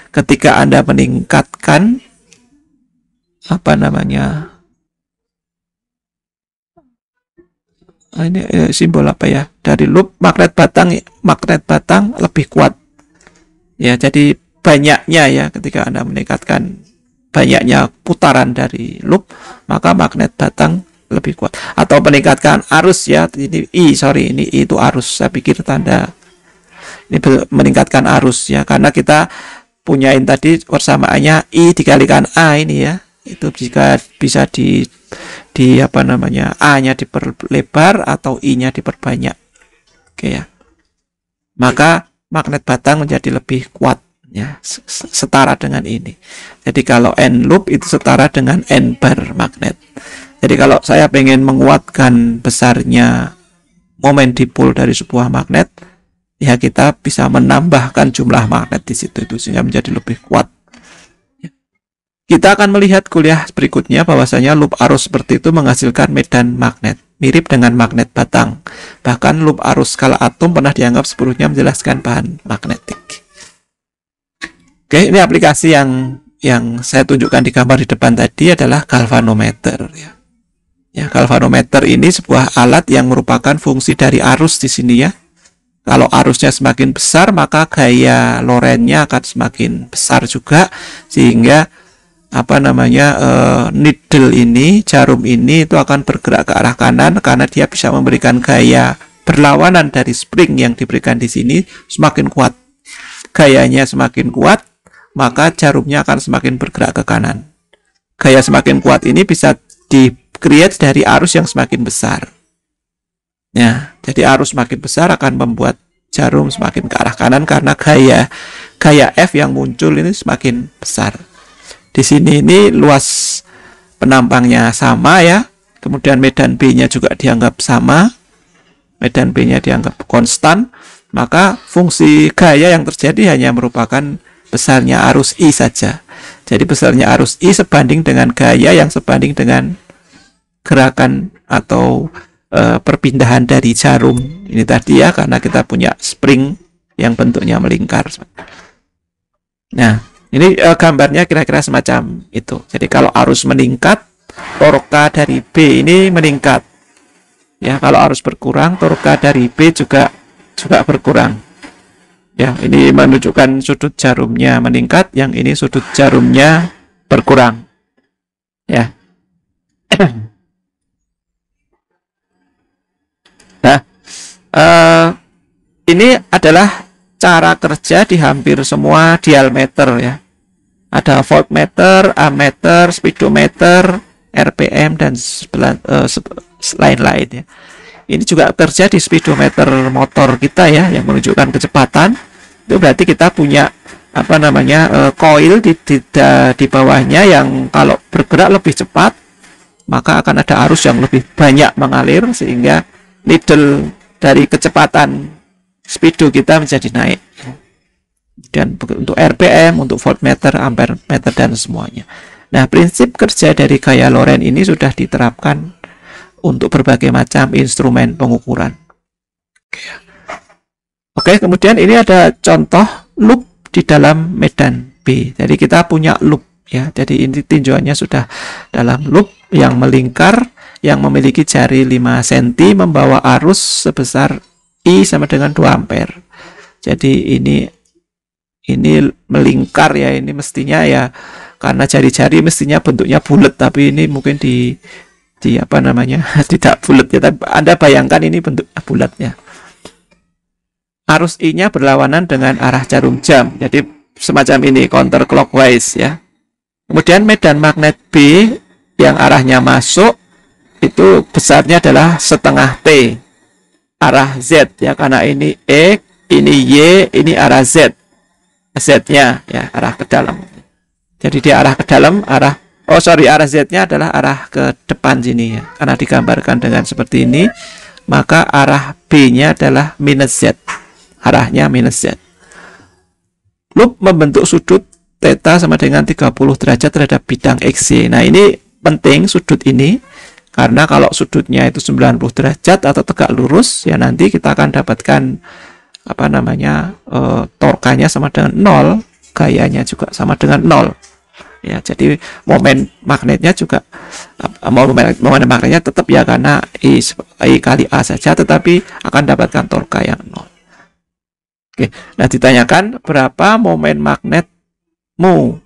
Ketika Anda meningkatkan apa namanya, ini simbol apa ya, dari loop magnet batang lebih kuat ya. Jadi banyaknya ya, ketika Anda meningkatkan banyaknya putaran dari loop, maka magnet batang lebih kuat. Atau meningkatkan arus ya, ini I itu arus, saya pikir tanda ini meningkatkan arus ya, karena kita punyain tadi persamaannya I dikalikan A ini ya, itu jika bisa di apa namanya, A-nya diperlebar atau I-nya diperbanyak. Oke ya. Maka magnet batang menjadi lebih kuat ya, setara dengan ini. Jadi kalau N loop itu setara dengan N bar magnet. Jadi kalau saya pengen menguatkan besarnya momen dipol dari sebuah magnet, ya kita bisa menambahkan jumlah magnet di situ itu sehingga menjadi lebih kuat. Kita akan melihat kuliah berikutnya bahwasanya loop arus seperti itu menghasilkan medan magnet mirip dengan magnet batang. Bahkan loop arus skala atom pernah dianggap sepenuhnya menjelaskan bahan magnetik. Oke, ini aplikasi yang saya tunjukkan di gambar di depan tadi adalah galvanometer ya. Ya, galvanometer ini sebuah alat yang merupakan fungsi dari arus di sini ya. Kalau arusnya semakin besar, maka gaya Lorentz-nya akan semakin besar juga, sehingga apa namanya needle ini, jarum ini itu akan bergerak ke arah kanan karena dia bisa memberikan gaya berlawanan dari spring yang diberikan di sini semakin kuat. Gayanya semakin kuat, maka jarumnya akan semakin bergerak ke kanan. Gaya semakin kuat ini bisa di-create dari arus yang semakin besar. Ya, jadi arus semakin besar akan membuat jarum semakin ke arah kanan karena gaya F yang muncul ini semakin besar. Di sini ini luas penampangnya sama ya. Kemudian medan B-nya juga dianggap sama. Medan B-nya dianggap konstan, maka fungsi gaya yang terjadi hanya merupakan besarnya arus I saja. Jadi besarnya arus I sebanding dengan gaya yang sebanding dengan gerakan atau perpindahan dari jarum ini tadi ya, karena kita punya spring yang bentuknya melingkar. Nah, ini gambarnya kira-kira semacam itu. Jadi kalau arus meningkat, torque dari B ini meningkat. Ya, kalau arus berkurang, torque dari B juga berkurang. Ya, ini menunjukkan sudut jarumnya meningkat, yang ini sudut jarumnya berkurang. Ya. Nah, ini adalah cara kerja di hampir semua dialmeter ya. Ada voltmeter, ammeter, speedometer, RPM dan lain-lain ya. Ini juga kerja di speedometer motor kita ya, yang menunjukkan kecepatan. Itu berarti kita punya apa namanya coil di bawahnya yang kalau bergerak lebih cepat maka akan ada arus yang lebih banyak mengalir, sehingga needle dari kecepatan speedo kita menjadi naik. Dan untuk RPM, untuk voltmeter, ampermeter dan semuanya. Nah, prinsip kerja dari gaya Lorentz ini sudah diterapkan untuk berbagai macam instrumen pengukuran. Oke, kemudian ini ada contoh loop di dalam medan B. Jadi kita punya loop ya. Jadi ini tinjauannya sudah dalam loop. yang melingkar yang memiliki jari 5 cm membawa arus sebesar I sama dengan 2 ampere. Jadi ini melingkar ya, ini mestinya ya karena jari-jari mestinya bentuknya bulat, tapi ini mungkin di apa namanya tidak bulat ya, tapi Anda bayangkan ini bentuk bulatnya. Arus I-nya berlawanan dengan arah jarum jam, jadi semacam ini counter clockwise ya. Kemudian medan magnet B yang arahnya masuk itu besarnya adalah setengah T arah Z ya, karena ini X, ini Y, ini arah Z. Z-nya ya arah ke dalam. Jadi dia arah ke dalam, arah Z-nya adalah arah ke depan sini ya. Karena digambarkan dengan seperti ini, maka arah B-nya adalah minus Z. Arahnya minus Z. Loop membentuk sudut theta sama dengan 30 derajat terhadap bidang XY. Nah, ini penting sudut ini, karena kalau sudutnya itu 90 derajat atau tegak lurus, ya nanti kita akan dapatkan apa namanya torkanya sama dengan 0, gayanya juga sama dengan 0. Ya, jadi momen magnetnya juga momen magnetnya tetap ya karena I kali A saja, tetapi akan dapatkan torka yang 0. Oke, nah ditanyakan berapa momen magnetmu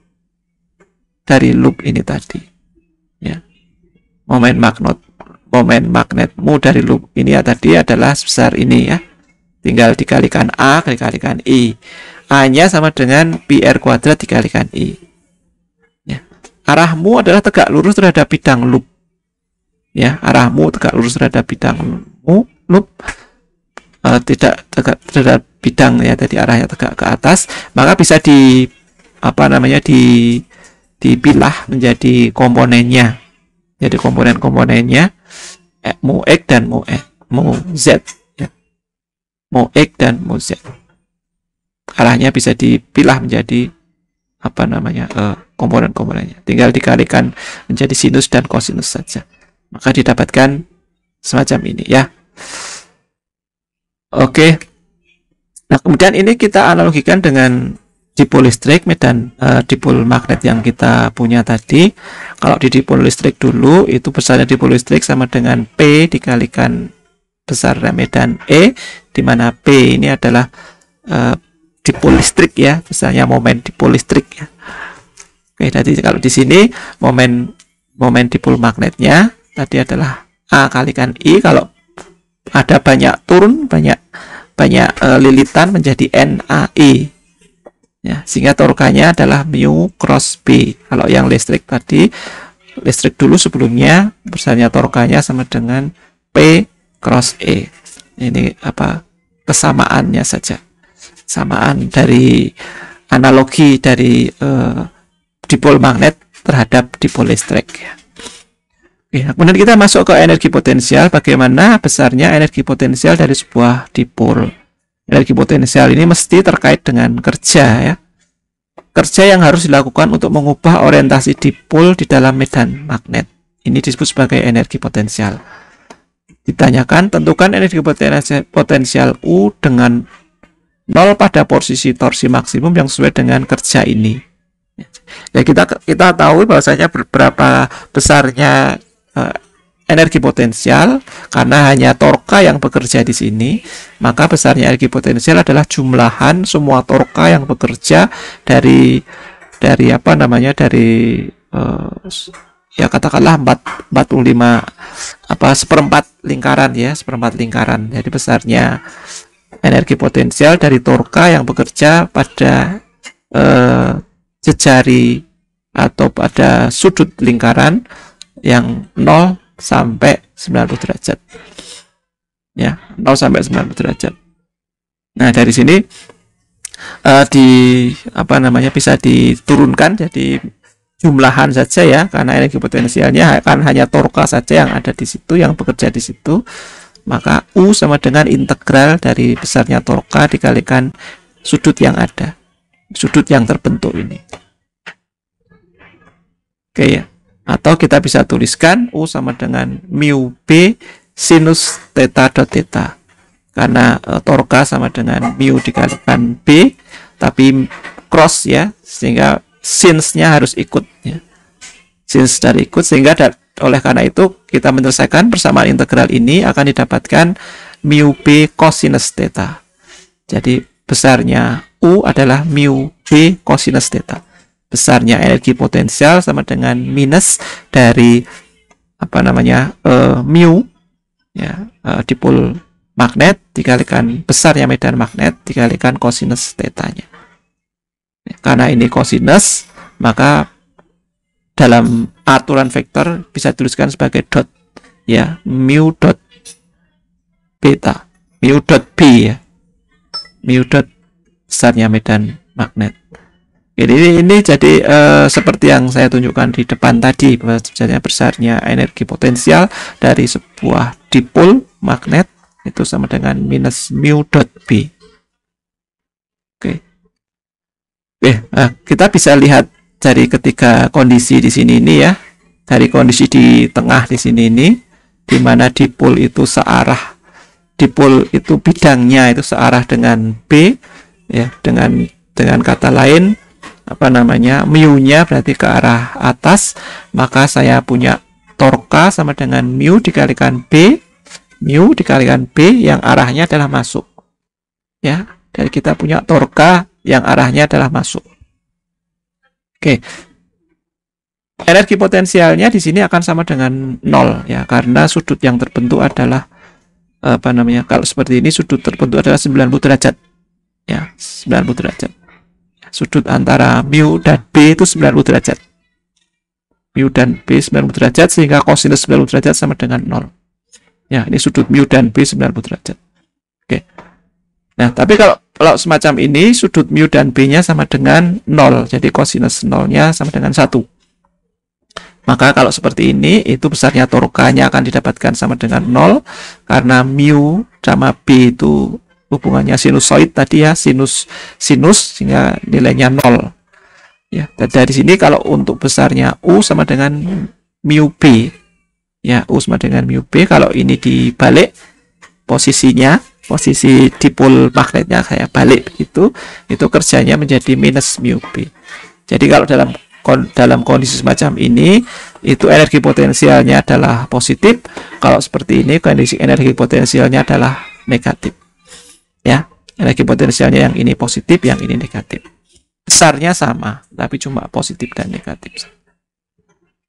dari loop ini tadi. Ya. Momen magnetmu dari loop ini ya tadi adalah sebesar ini ya. Tinggal dikalikan A dikalikan I. A-nya sama dengan PR kuadrat dikalikan I. Ya. Arahmu adalah tegak lurus terhadap bidang loop. Ya, arahmu tegak lurus terhadap bidang loop. Tidak tegak terhadap bidang ya, tadi arahnya tegak ke atas, maka bisa dipilah menjadi komponennya. Jadi komponen-komponennya mu X dan mu Z ya. Mu X dan mu Z. Arahnya bisa dipilah menjadi komponen-komponennya. Tinggal dikalikan menjadi sinus dan kosinus saja. Maka didapatkan semacam ini ya. Oke. Nah, kemudian ini kita analogikan dengan dipol listrik, medan dipol magnet yang kita punya tadi. Kalau di dipol listrik dulu, itu besarnya dipol listrik sama dengan P dikalikan besar medan E, di mana P ini adalah dipol listrik ya, besarnya momen dipol listrik ya. Oke, jadi kalau di sini momen dipol magnetnya tadi adalah A kalikan I, kalau ada banyak turun, banyak lilitan menjadi NAI ya, sehingga torkanya adalah mu cross B. Kalau yang listrik tadi, listrik dulu sebelumnya besarnya torkanya sama dengan P cross E. Ini kesamaannya saja, samaan dari analogi dari dipol magnet terhadap dipol listrik ya. Oke, kemudian kita masuk ke energi potensial. Bagaimana besarnya energi potensial dari sebuah dipol? Energi potensial ini mesti terkait dengan kerja ya. Kerja yang harus dilakukan untuk mengubah orientasi dipol di dalam medan magnet. Ini disebut sebagai energi potensial. Ditanyakan, tentukan energi potensial U dengan 0 pada posisi torsi maksimum yang sesuai dengan kerja ini. Ya, kita tahu bahwasanya berapa besarnya energi potensial, karena hanya torka yang bekerja di sini, maka besarnya energi potensial adalah jumlahan semua torka yang bekerja dari ya katakanlah 45 seperempat lingkaran ya, seperempat lingkaran. Jadi besarnya energi potensial dari torka yang bekerja pada jejari atau pada sudut lingkaran yang 0 sampai 90 derajat. Ya, 0 sampai 90 derajat. Nah, dari sini bisa diturunkan jadi jumlahan saja ya, karena energi potensialnya akan hanya torka saja yang ada di situ, yang bekerja di situ. Maka U sama dengan integral dari besarnya torka dikalikan sudut yang ada, sudut yang terbentuk ini. Oke ya. Atau kita bisa tuliskan U sama dengan mu B sinus theta dot theta, karena torka sama dengan mu dikalikan B, tapi cross ya, sehingga sinusnya harus ikut ya. Sinus dari ikut, sehingga Oleh karena itu, kita menyelesaikan persamaan integral ini akan didapatkan mu B cosinus theta. Jadi besarnya U adalah mu B cosinus theta. Besarnya energi potensial sama dengan minus dari mu ya, dipol magnet dikalikan besarnya medan magnet dikalikan cosinus theta-nya. Karena ini cosinus, maka dalam aturan vektor bisa dituliskan sebagai dot ya, mu dot beta, mu dot B ya, mu dot besarnya medan magnet. Jadi ini jadi seperti yang saya tunjukkan di depan tadi, bahwasanya besarnya energi potensial dari sebuah dipol magnet itu sama dengan minus mu dot B. Nah, kita bisa lihat dari ketiga kondisi di sini ini ya, dari kondisi di tengah di sini ini, di mana dipol itu searah, dipol itu bidangnya itu searah dengan B ya, dengan kata lain mu-nya berarti ke arah atas, maka saya punya torka sama dengan mu dikalikan B, mu dikalikan B yang arahnya adalah masuk ya, dari kita punya torka yang arahnya adalah masuk. Oke. Energi potensialnya di sini akan sama dengan 0 ya, karena sudut yang terbentuk adalah kalau seperti ini sudut terbentuk adalah 90 derajat ya, 90 derajat. Sudut antara mu dan B itu 90 derajat. Mu dan B 90 derajat, sehingga kosinus 90 derajat sama dengan 0. Ya, ini sudut mu dan B 90 derajat. Oke. Nah, tapi kalau semacam ini, sudut mu dan B-nya sama dengan 0. Jadi kosinus 0-nya sama dengan 1. Maka kalau seperti ini, itu besarnya torkanya akan didapatkan sama dengan 0. Karena mu sama B itu hubungannya sinusoid tadi ya, sinus, sehingga nilainya 0. Ya, dan dari sini kalau untuk besarnya U sama dengan mu B. Ya, U sama dengan mu B. Kalau ini dibalik posisinya, posisi dipol magnetnya saya balik itu kerjanya menjadi minus mu B. Jadi kalau dalam kondisi semacam ini, itu energi potensialnya adalah positif. Kalau seperti ini, kondisi energi potensialnya adalah negatif. Ya, energi potensialnya yang ini positif, yang ini negatif. Besarnya sama, tapi cuma positif dan negatif.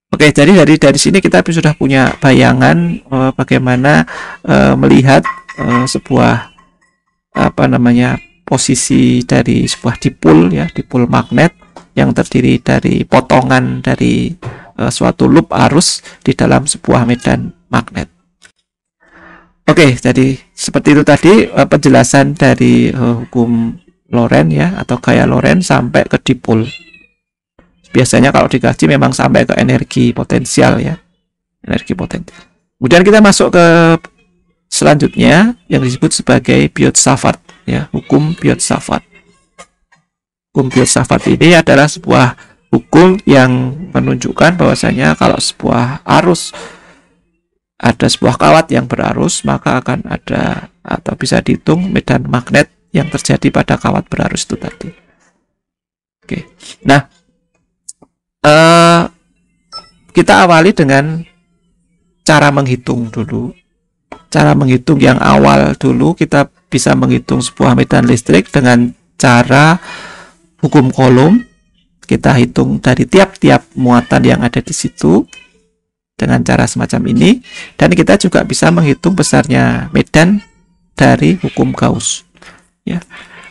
Oke, jadi dari sini kita sudah punya bayangan bagaimana melihat sebuah posisi dari sebuah dipol ya, dipol magnet yang terdiri dari potongan dari suatu loop arus di dalam sebuah medan magnet. Oke, jadi seperti itu tadi penjelasan dari hukum Lorentz ya, atau gaya Lorentz sampai ke dipol. Biasanya kalau dikaji memang sampai ke energi potensial ya, energi potensial. Kemudian kita masuk ke selanjutnya yang disebut sebagai Biot-Savart ya, hukum Biot-Savart. Hukum Biot-Savart ini adalah sebuah hukum yang menunjukkan bahwasanya kalau sebuah arus, ada sebuah kawat yang berarus, maka akan ada atau bisa dihitung medan magnet yang terjadi pada kawat berarus itu tadi. Oke. Nah, kita awali dengan cara menghitung dulu. Cara menghitung yang awal dulu, kita bisa menghitung sebuah medan listrik dengan cara hukum Coulomb. Kita hitung dari tiap-tiap muatan yang ada di situ dengan cara semacam ini, dan kita juga bisa menghitung besarnya medan dari hukum Gauss. Ya,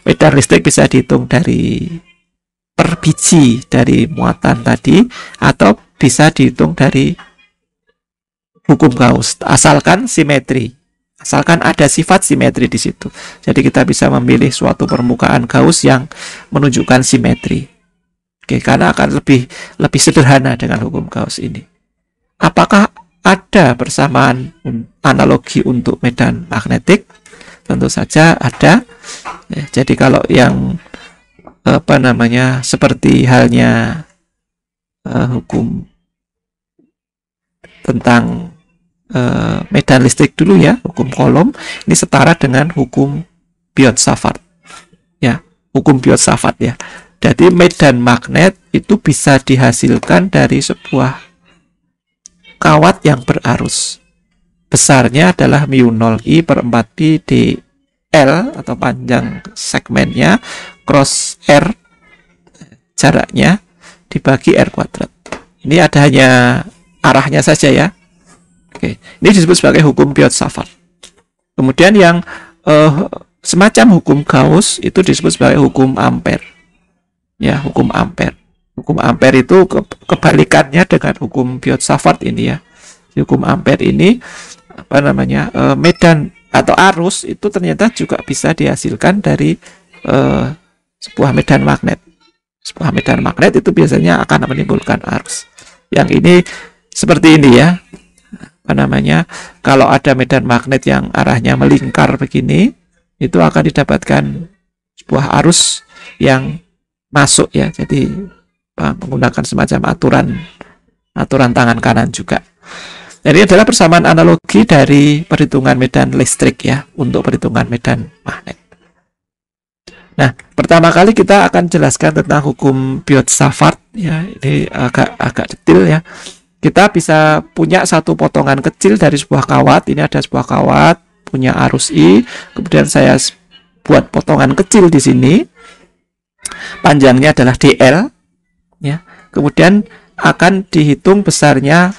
medan listrik bisa dihitung dari per biji dari muatan tadi, atau bisa dihitung dari hukum Gauss, asalkan simetri, asalkan ada sifat simetri di situ. Jadi kita bisa memilih suatu permukaan Gauss yang menunjukkan simetri. Oke, karena akan lebih sederhana dengan hukum Gauss ini. Apakah ada persamaan analogi untuk medan magnetik? Tentu saja ada. Ya, jadi kalau yang seperti halnya hukum tentang medan listrik dulu ya, hukum Coulomb ini setara dengan hukum Biot-Savart ya, hukum Biot-Savart ya. Jadi medan magnet itu bisa dihasilkan dari sebuah kawat yang berarus. Besarnya adalah mu0 I per 4 pi dl atau panjang segmennya cross R, jaraknya dibagi R kuadrat. Ini ada hanya arahnya saja ya. Oke, ini disebut sebagai hukum Biot-Savart. Kemudian yang semacam hukum Gauss itu disebut sebagai hukum Ampere. Ya, hukum Ampere. Hukum Ampere itu kebalikannya dengan hukum Biot-Savart ini ya. Hukum Ampere ini medan atau arus itu ternyata juga bisa dihasilkan dari sebuah medan magnet. Sebuah medan magnet itu biasanya akan menimbulkan arus. Yang ini seperti ini ya. Kalau ada medan magnet yang arahnya melingkar begini, itu akan didapatkan sebuah arus yang masuk ya. Jadi menggunakan semacam aturan tangan kanan juga. Jadi adalah persamaan analogi dari perhitungan medan listrik ya untuk perhitungan medan magnet. Nah, pertama kali kita akan jelaskan tentang hukum Biot-Savart ya. Ini agak detail ya. Kita bisa punya satu potongan kecil dari sebuah kawat. Ini ada sebuah kawat punya arus I, kemudian saya buat potongan kecil di sini. Panjangnya adalah dl ya. Kemudian akan dihitung besarnya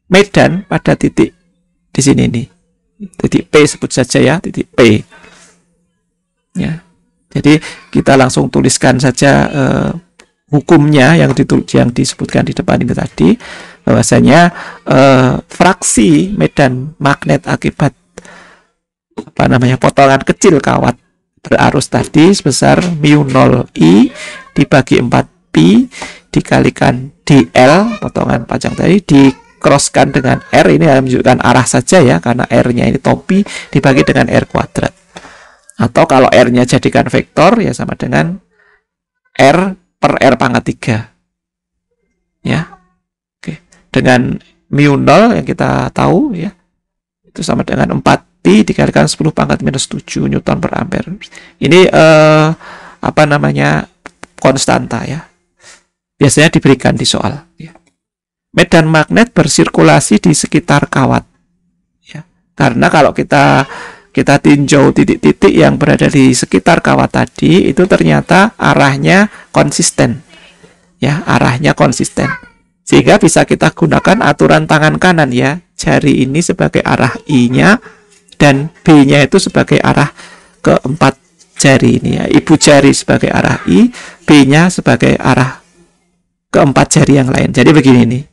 medan pada titik di sini nih, titik P sebut saja ya, titik P ya. Jadi kita langsung tuliskan saja hukumnya yang disebutkan di depan ini tadi, bahwasanya fraksi medan magnet akibat potongan kecil kawat berarus tadi sebesar mu0 I dibagi 4 pi dikalikan dl potongan panjang tadi crosskan dengan R. Ini menunjukkan arah saja ya, karena R-nya ini topi dibagi dengan R kuadrat. Atau kalau R-nya jadikan vektor ya sama dengan R per R pangkat 3 ya. Oke. Dengan mu0 yang kita tahu ya, itu sama dengan 4 pi dikalikan 10 pangkat minus 7 Newton per ampere. Ini konstanta ya, biasanya diberikan di soal ya. Medan magnet bersirkulasi di sekitar kawat ya. Karena kalau kita tinjau titik-titik yang berada di sekitar kawat tadi, itu ternyata arahnya konsisten ya, arahnya konsisten, sehingga bisa kita gunakan aturan tangan kanan ya. Jari ini sebagai arah I-nya dan B-nya itu sebagai arah keempat jari ini ya. Ibu jari sebagai arah I, B-nya sebagai arah keempat jari yang lain. Jadi begini nih,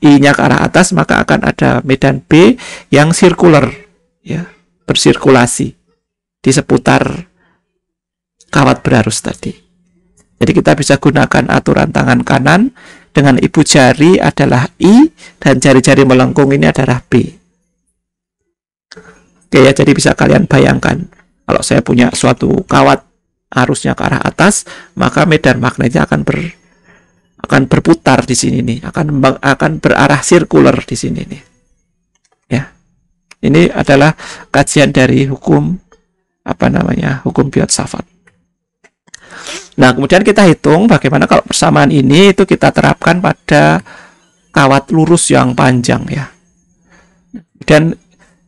I-nya ke arah atas, maka akan ada medan B yang sirkular ya, bersirkulasi di seputar kawat berarus tadi. Jadi kita bisa gunakan aturan tangan kanan dengan ibu jari adalah I dan jari-jari melengkung ini adalah B. Oke ya, jadi bisa kalian bayangkan kalau saya punya suatu kawat arusnya ke arah atas, maka medan magnetnya akan berputar di sini nih, akan berarah sirkular di sini nih. Ya. Ini adalah kajian dari hukum hukum Biot-Savart. Nah, kemudian kita hitung bagaimana kalau persamaan ini itu kita terapkan pada kawat lurus yang panjang ya. Dan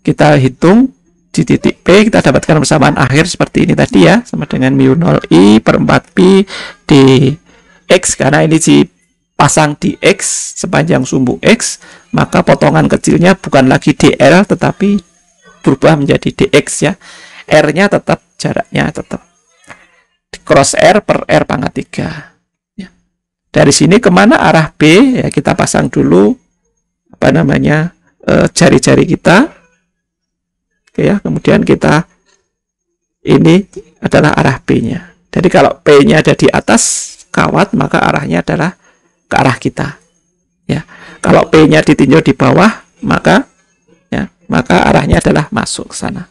kita hitung di titik P, kita dapatkan persamaan akhir seperti ini tadi ya, sama dengan mu0 I per 4 pi dx. Karena ini dipasang di X sepanjang sumbu X, maka potongan kecilnya bukan lagi dl tetapi berubah menjadi dx ya. R-nya tetap, jaraknya tetap cross R per R pangkat 3 ya. Dari sini kemana arah B ya, kita pasang dulu jari-jari kita. Oke ya, kemudian kita ini adalah arah B-nya. Jadi kalau P-nya ada di atas kawat, maka arahnya adalah ke arah kita. Ya. Kalau P-nya ditinjau di bawah, maka arahnya adalah masuk ke sana.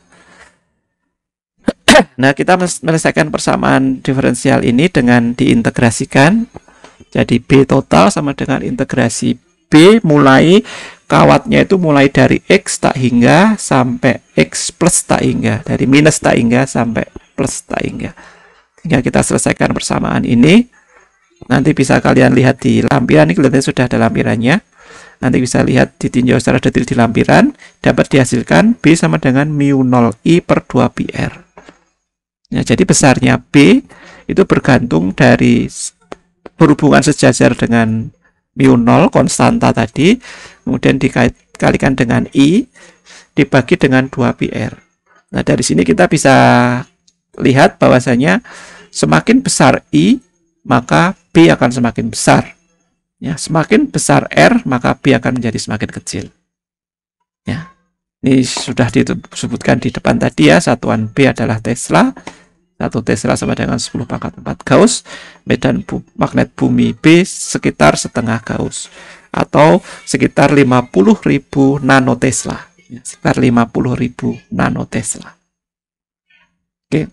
Nah, kita menyelesaikan persamaan diferensial ini dengan diintegrasikan. Jadi B total sama dengan integrasi B mulai kawatnya itu mulai dari X tak hingga sampai X plus tak hingga, dari minus tak hingga sampai plus tak hingga. Hingga kita selesaikan persamaan ini. Nanti bisa kalian lihat di lampiran, ini kelihatannya sudah ada lampirannya. Nanti bisa lihat ditinjau secara detail di lampiran, dapat dihasilkan B sama dengan mu 0 I per 2 pi R. Ya, jadi besarnya B itu bergantung dari berhubungan sejajar dengan mu 0 konstanta tadi, kemudian dikalikan dengan I dibagi dengan 2 pi R. Nah, dari sini kita bisa lihat bahwasanya semakin besar I, maka B akan semakin besar. Ya, semakin besar R, maka B akan menjadi semakin kecil. Ya, ini sudah disebutkan di depan tadi ya, satuan B adalah Tesla. 1 Tesla sama dengan 10 pangkat 4 Gauss. Medan magnet bumi B sekitar setengah Gauss, atau sekitar 50.000 nanotesla. Ya, sekitar 50.000 nanotesla. Oke.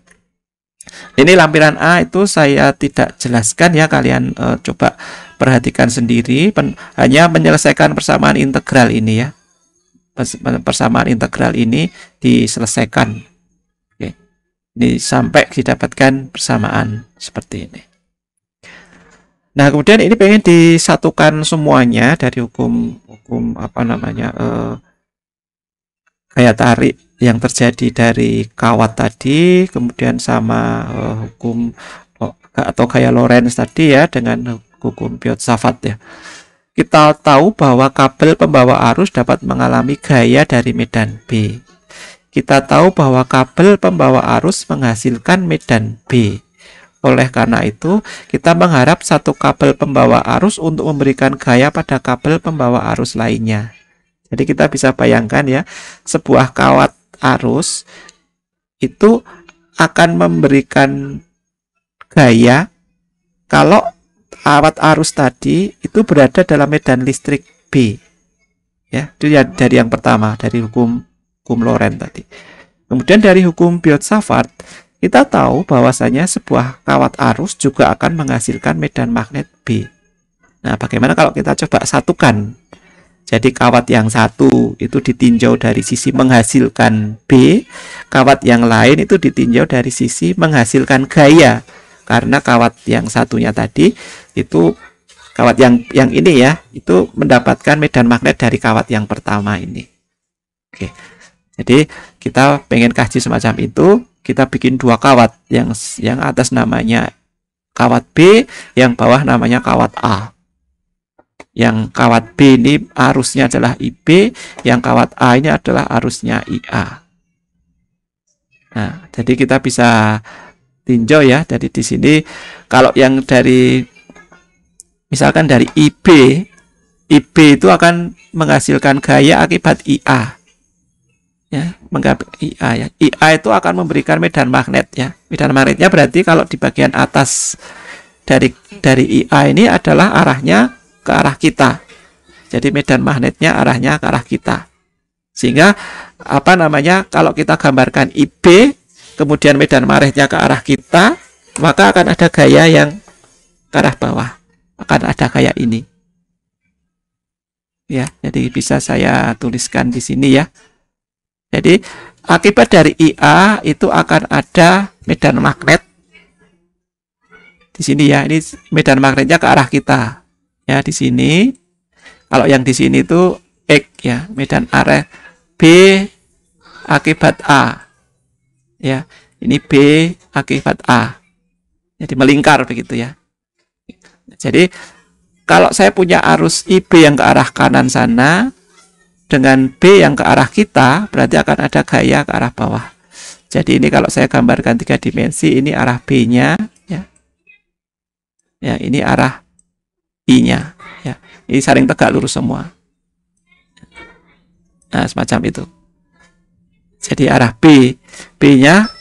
Ini lampiran A itu saya tidak jelaskan ya, kalian coba perhatikan sendiri, hanya menyelesaikan persamaan integral ini ya. Persamaan integral ini diselesaikan. Oke. Ini sampai didapatkan persamaan seperti ini. Nah, kemudian ini pengen disatukan semuanya dari hukum apa namanya gaya tarik yang terjadi dari kawat tadi, kemudian sama hukum atau gaya Lorentz tadi ya, dengan hukum Biot-Savart ya. Kita tahu bahwa kabel pembawa arus dapat mengalami gaya dari medan B. Kita tahu bahwa kabel pembawa arus menghasilkan medan B. Oleh karena itu, kita mengharap satu kabel pembawa arus untuk memberikan gaya pada kabel pembawa arus lainnya. Jadi kita bisa bayangkan ya, sebuah kawat arus itu akan memberikan gaya kalau kawat arus tadi itu berada dalam medan listrik B. Ya, itu ya dari yang pertama, dari hukum Lorentz tadi. Kemudian dari hukum Biot-Savart, kita tahu bahwasanya sebuah kawat arus juga akan menghasilkan medan magnet B. Nah, bagaimana kalau kita coba satukan? Jadi kawat yang satu itu ditinjau dari sisi menghasilkan B, kawat yang lain itu ditinjau dari sisi menghasilkan gaya. Karena kawat yang satunya tadi itu kawat yang ini ya, itu mendapatkan medan magnet dari kawat yang pertama ini. Oke. Jadi kita pengen kaji semacam itu, kita bikin dua kawat, yang atas namanya kawat B, yang bawah namanya kawat A. Yang kawat B ini arusnya adalah IB, yang kawat A ini adalah arusnya IA. Nah, jadi kita bisa tinjau ya, dari di sini kalau yang dari misalkan dari IB itu akan menghasilkan gaya akibat IA. Ya, IA ya. IA itu akan memberikan medan magnet ya. Medan magnetnya berarti kalau di bagian atas dari IA ini adalah arahnya ke arah kita. Jadi medan magnetnya arahnya ke arah kita. Sehingga apa namanya, kalau kita gambarkan IB kemudian medan magnetnya ke arah kita, maka akan ada gaya yang ke arah bawah. Akan ada gaya ini. Ya, jadi bisa saya tuliskan di sini ya. Jadi akibat dari IA itu akan ada medan magnet di sini ya. Ini medan magnetnya ke arah kita. Ya, di sini. Kalau yang di sini itu X ya, medan arah B akibat A. Ya, ini B akibat A. Jadi melingkar begitu ya. Jadi kalau saya punya arus IB yang ke arah kanan sana dengan B yang ke arah kita, berarti akan ada gaya ke arah bawah. Jadi ini kalau saya gambarkan 3 dimensi, ini arah B-nya ya. Ya, ini arah I-nya ya. Ini saling tegak lurus semua. Nah, semacam itu. Jadi arah B-nya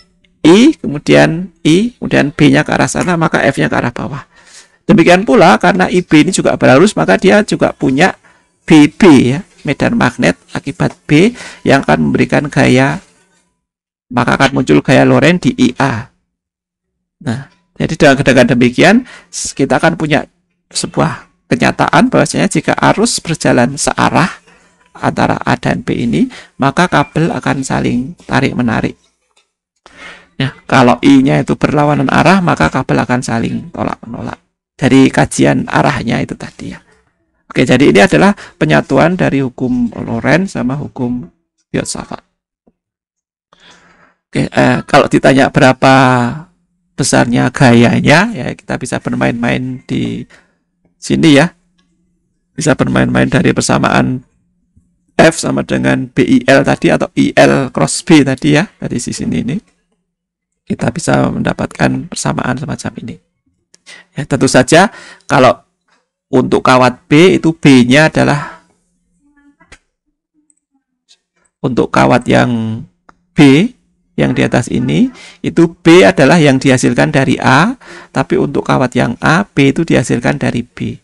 I, kemudian B-nya ke arah sana, maka F-nya ke arah bawah. Demikian pula karena IB ini juga berarus, maka dia juga punya BB ya, medan magnet akibat B yang akan memberikan gaya, maka akan muncul gaya Lorentz di IA. Nah, jadi dengan demikian kita akan punya sebuah kenyataan bahwasanya jika arus berjalan searah antara A dan B ini, maka kabel akan saling tarik-menarik. Ya, kalau I-nya itu berlawanan arah, maka kabel akan saling tolak-menolak. Dari kajian arahnya itu tadi ya. Oke. Oke, jadi ini adalah penyatuan dari hukum Lorentz sama hukum Biot-Savart. Oke, kalau ditanya berapa besarnya gayanya, ya kita bisa bermain-main di sini ya. Bisa bermain-main dari persamaan F sama dengan BIL tadi atau IL cross B tadi ya, dari sisi ini. Kita bisa mendapatkan persamaan semacam ini. Ya, tentu saja kalau untuk kawat B itu B-nya adalah untuk kawat yang B yang di atas ini, itu B adalah yang dihasilkan dari A, tapi untuk kawat yang A, B itu dihasilkan dari B.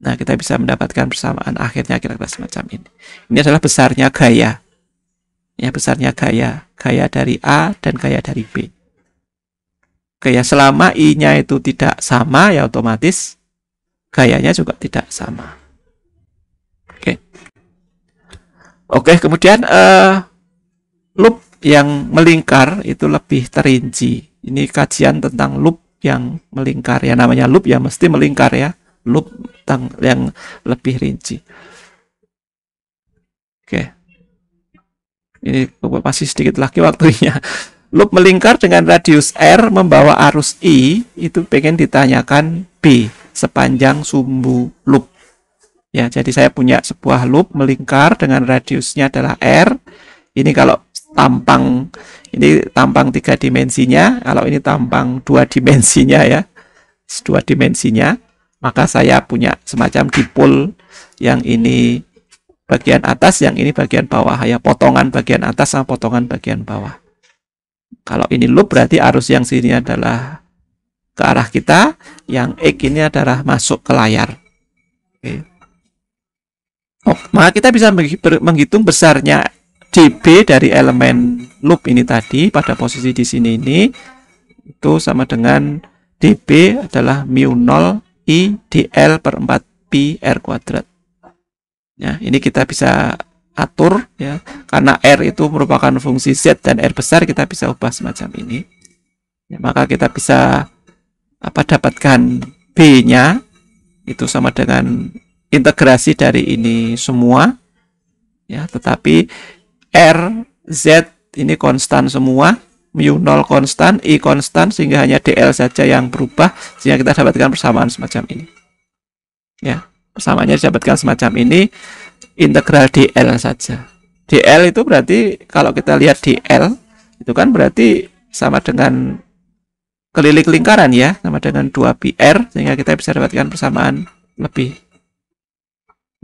Nah, kita bisa mendapatkan persamaan akhirnya kira-kira semacam ini. Ini adalah besarnya gaya. Ya, besarnya gaya. Gaya dari A dan gaya dari B. Gaya selama I-nya itu tidak sama, ya otomatis gayanya juga tidak sama. Oke, kemudian loop yang melingkar itu lebih terinci. Ini kajian tentang loop yang melingkar. Ya, namanya loop ya mesti melingkar ya. Loop yang lebih rinci. Oke. Ini masih sedikit lagi waktunya. Loop melingkar dengan radius R membawa arus I, itu pengen ditanyakan B sepanjang sumbu loop. Ya, jadi saya punya sebuah loop melingkar dengan radiusnya adalah R. Ini kalau tampang, ini tampang 3 dimensinya, kalau ini tampang 2 dimensinya ya. 2 dimensinya, maka saya punya semacam dipol yang ini bagian atas, yang ini bagian bawah ya, potongan bagian atas sama potongan bagian bawah. Kalau ini loop berarti arus yang sini adalah ke arah kita, yang X ini adalah masuk ke layar. Oke. Oh, maka kita bisa menghitung besarnya dB dari elemen loop ini tadi pada posisi di sini ini itu sama dengan dB adalah mu 0 I dL per 4 pi R kuadrat. Ya, ini kita bisa atur ya, karena R itu merupakan fungsi Z dan R besar kita bisa ubah semacam ini. Ya, maka kita bisa dapatkan B-nya itu sama dengan integrasi dari ini semua ya, tetapi R, Z ini konstan semua, mu 0 konstan, I konstan, sehingga hanya DL saja yang berubah, sehingga kita dapatkan persamaan semacam ini. Ya, persamaannya didapatkan semacam ini, integral DL saja. DL itu berarti kalau kita lihat DL itu kan berarti sama dengan keliling lingkaran ya, sama dengan 2 pi R, sehingga kita bisa dapatkan persamaan lebih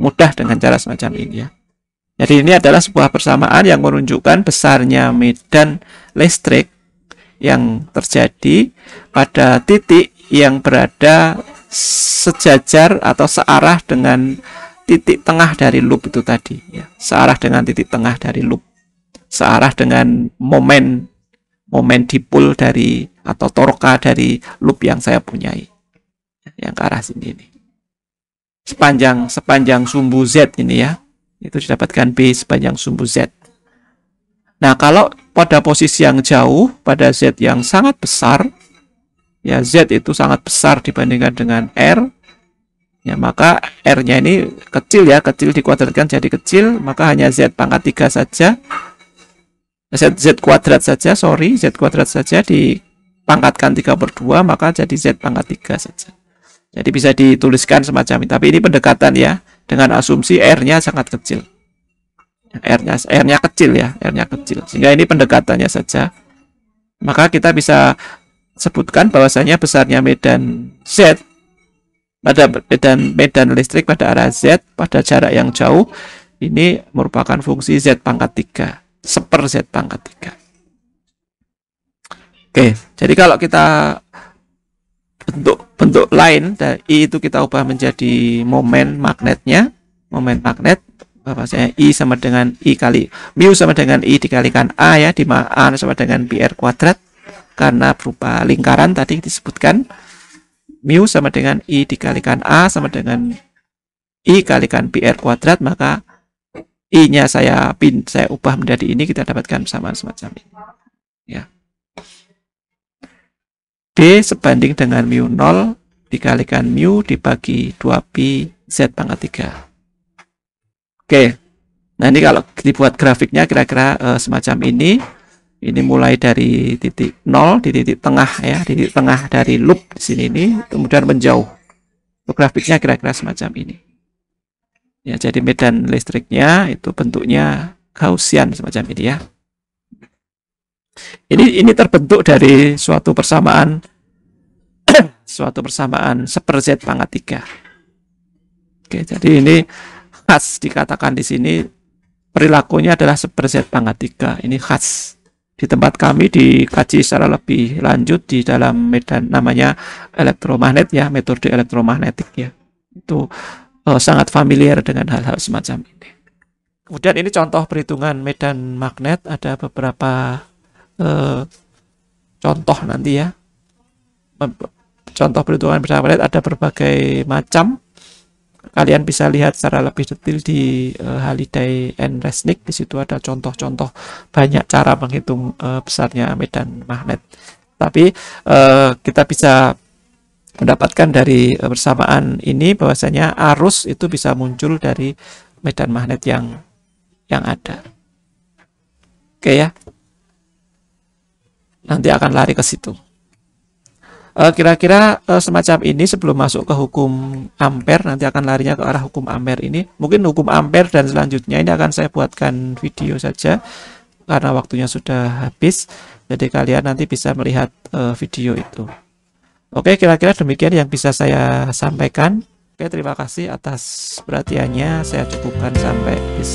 mudah dengan cara semacam ini ya. Jadi ini adalah sebuah persamaan yang menunjukkan besarnya medan listrik yang terjadi pada titik yang berada sejajar atau searah dengan titik tengah dari loop itu tadi ya. Searah dengan titik tengah dari loop. Searah dengan momen dipol dari atau torka dari loop yang saya punyai. Yang ke arah sini ini. Sepanjang sumbu Z ini ya. Itu didapatkan B sepanjang sumbu Z. Nah, kalau pada posisi yang jauh, pada Z yang sangat besar, ya Z itu sangat besar dibandingkan dengan R, ya maka R-nya ini kecil ya, kecil dikuadratkan jadi kecil, maka hanya Z pangkat 3 saja. Z kuadrat saja, Z kuadrat saja dipangkatkan 3/2, maka jadi Z pangkat 3 saja. Jadi bisa dituliskan semacam ini, tapi ini pendekatan ya, dengan asumsi R-nya sangat kecil. R-nya kecil ya, R-nya kecil. Sehingga ini pendekatannya saja. Maka kita bisa sebutkan bahwasanya besarnya medan Z pada medan listrik pada arah Z pada jarak yang jauh ini merupakan fungsi Z pangkat 3, seper Z pangkat 3. Oke, jadi kalau kita bentuk lain, I itu kita ubah menjadi momen magnetnya, momen magnet, bahwasanya I sama dengan I kali mu sama dengan I dikalikan A ya, di mana A sama dengan pi R kuadrat, karena berupa lingkaran tadi disebutkan mu sama dengan I dikalikan A sama dengan I kalikan pi R kuadrat, maka I-nya saya ubah menjadi ini, kita dapatkan persamaan semacam ini ya. D sebanding dengan mu 0 dikalikan mu dibagi 2 pi Z pangkat 3. Oke. Nah, ini kalau dibuat grafiknya kira-kira semacam ini. Ini mulai dari titik 0 di titik tengah ya, di titik tengah dari loop di sini ini, kemudian menjauh. Grafiknya kira-kira semacam ini. Ya, jadi medan listriknya itu bentuknya Gaussian semacam ini ya. Ini terbentuk dari suatu persamaan seper-Z pangkat 3. Oke, jadi ini khas dikatakan di sini perilakunya adalah seper-Z pangkat 3. Ini khas. Di tempat kami dikaji secara lebih lanjut di dalam medan namanya elektromagnet ya, metode elektromagnetik ya. Itu sangat familiar dengan hal-hal semacam ini. Kemudian ini contoh perhitungan medan magnet, ada beberapa contoh nanti ya. Contoh perhitungan medan magnet ada berbagai macam. Kalian bisa lihat secara lebih detail di Halliday and Resnick. Di situ ada contoh-contoh banyak cara menghitung besarnya medan magnet. Tapi kita bisa mendapatkan dari persamaan ini bahwasanya arus itu bisa muncul dari medan magnet yang ada. Oke ya. Nanti akan lari ke situ. Kira-kira semacam ini sebelum masuk ke hukum ampere, nanti akan larinya ke arah hukum ampere ini. Mungkin hukum ampere dan selanjutnya ini akan saya buatkan video saja karena waktunya sudah habis. Jadi kalian nanti bisa melihat video itu. Oke, kira-kira demikian yang bisa saya sampaikan. Oke, terima kasih atas perhatiannya. Saya cukupkan sampai di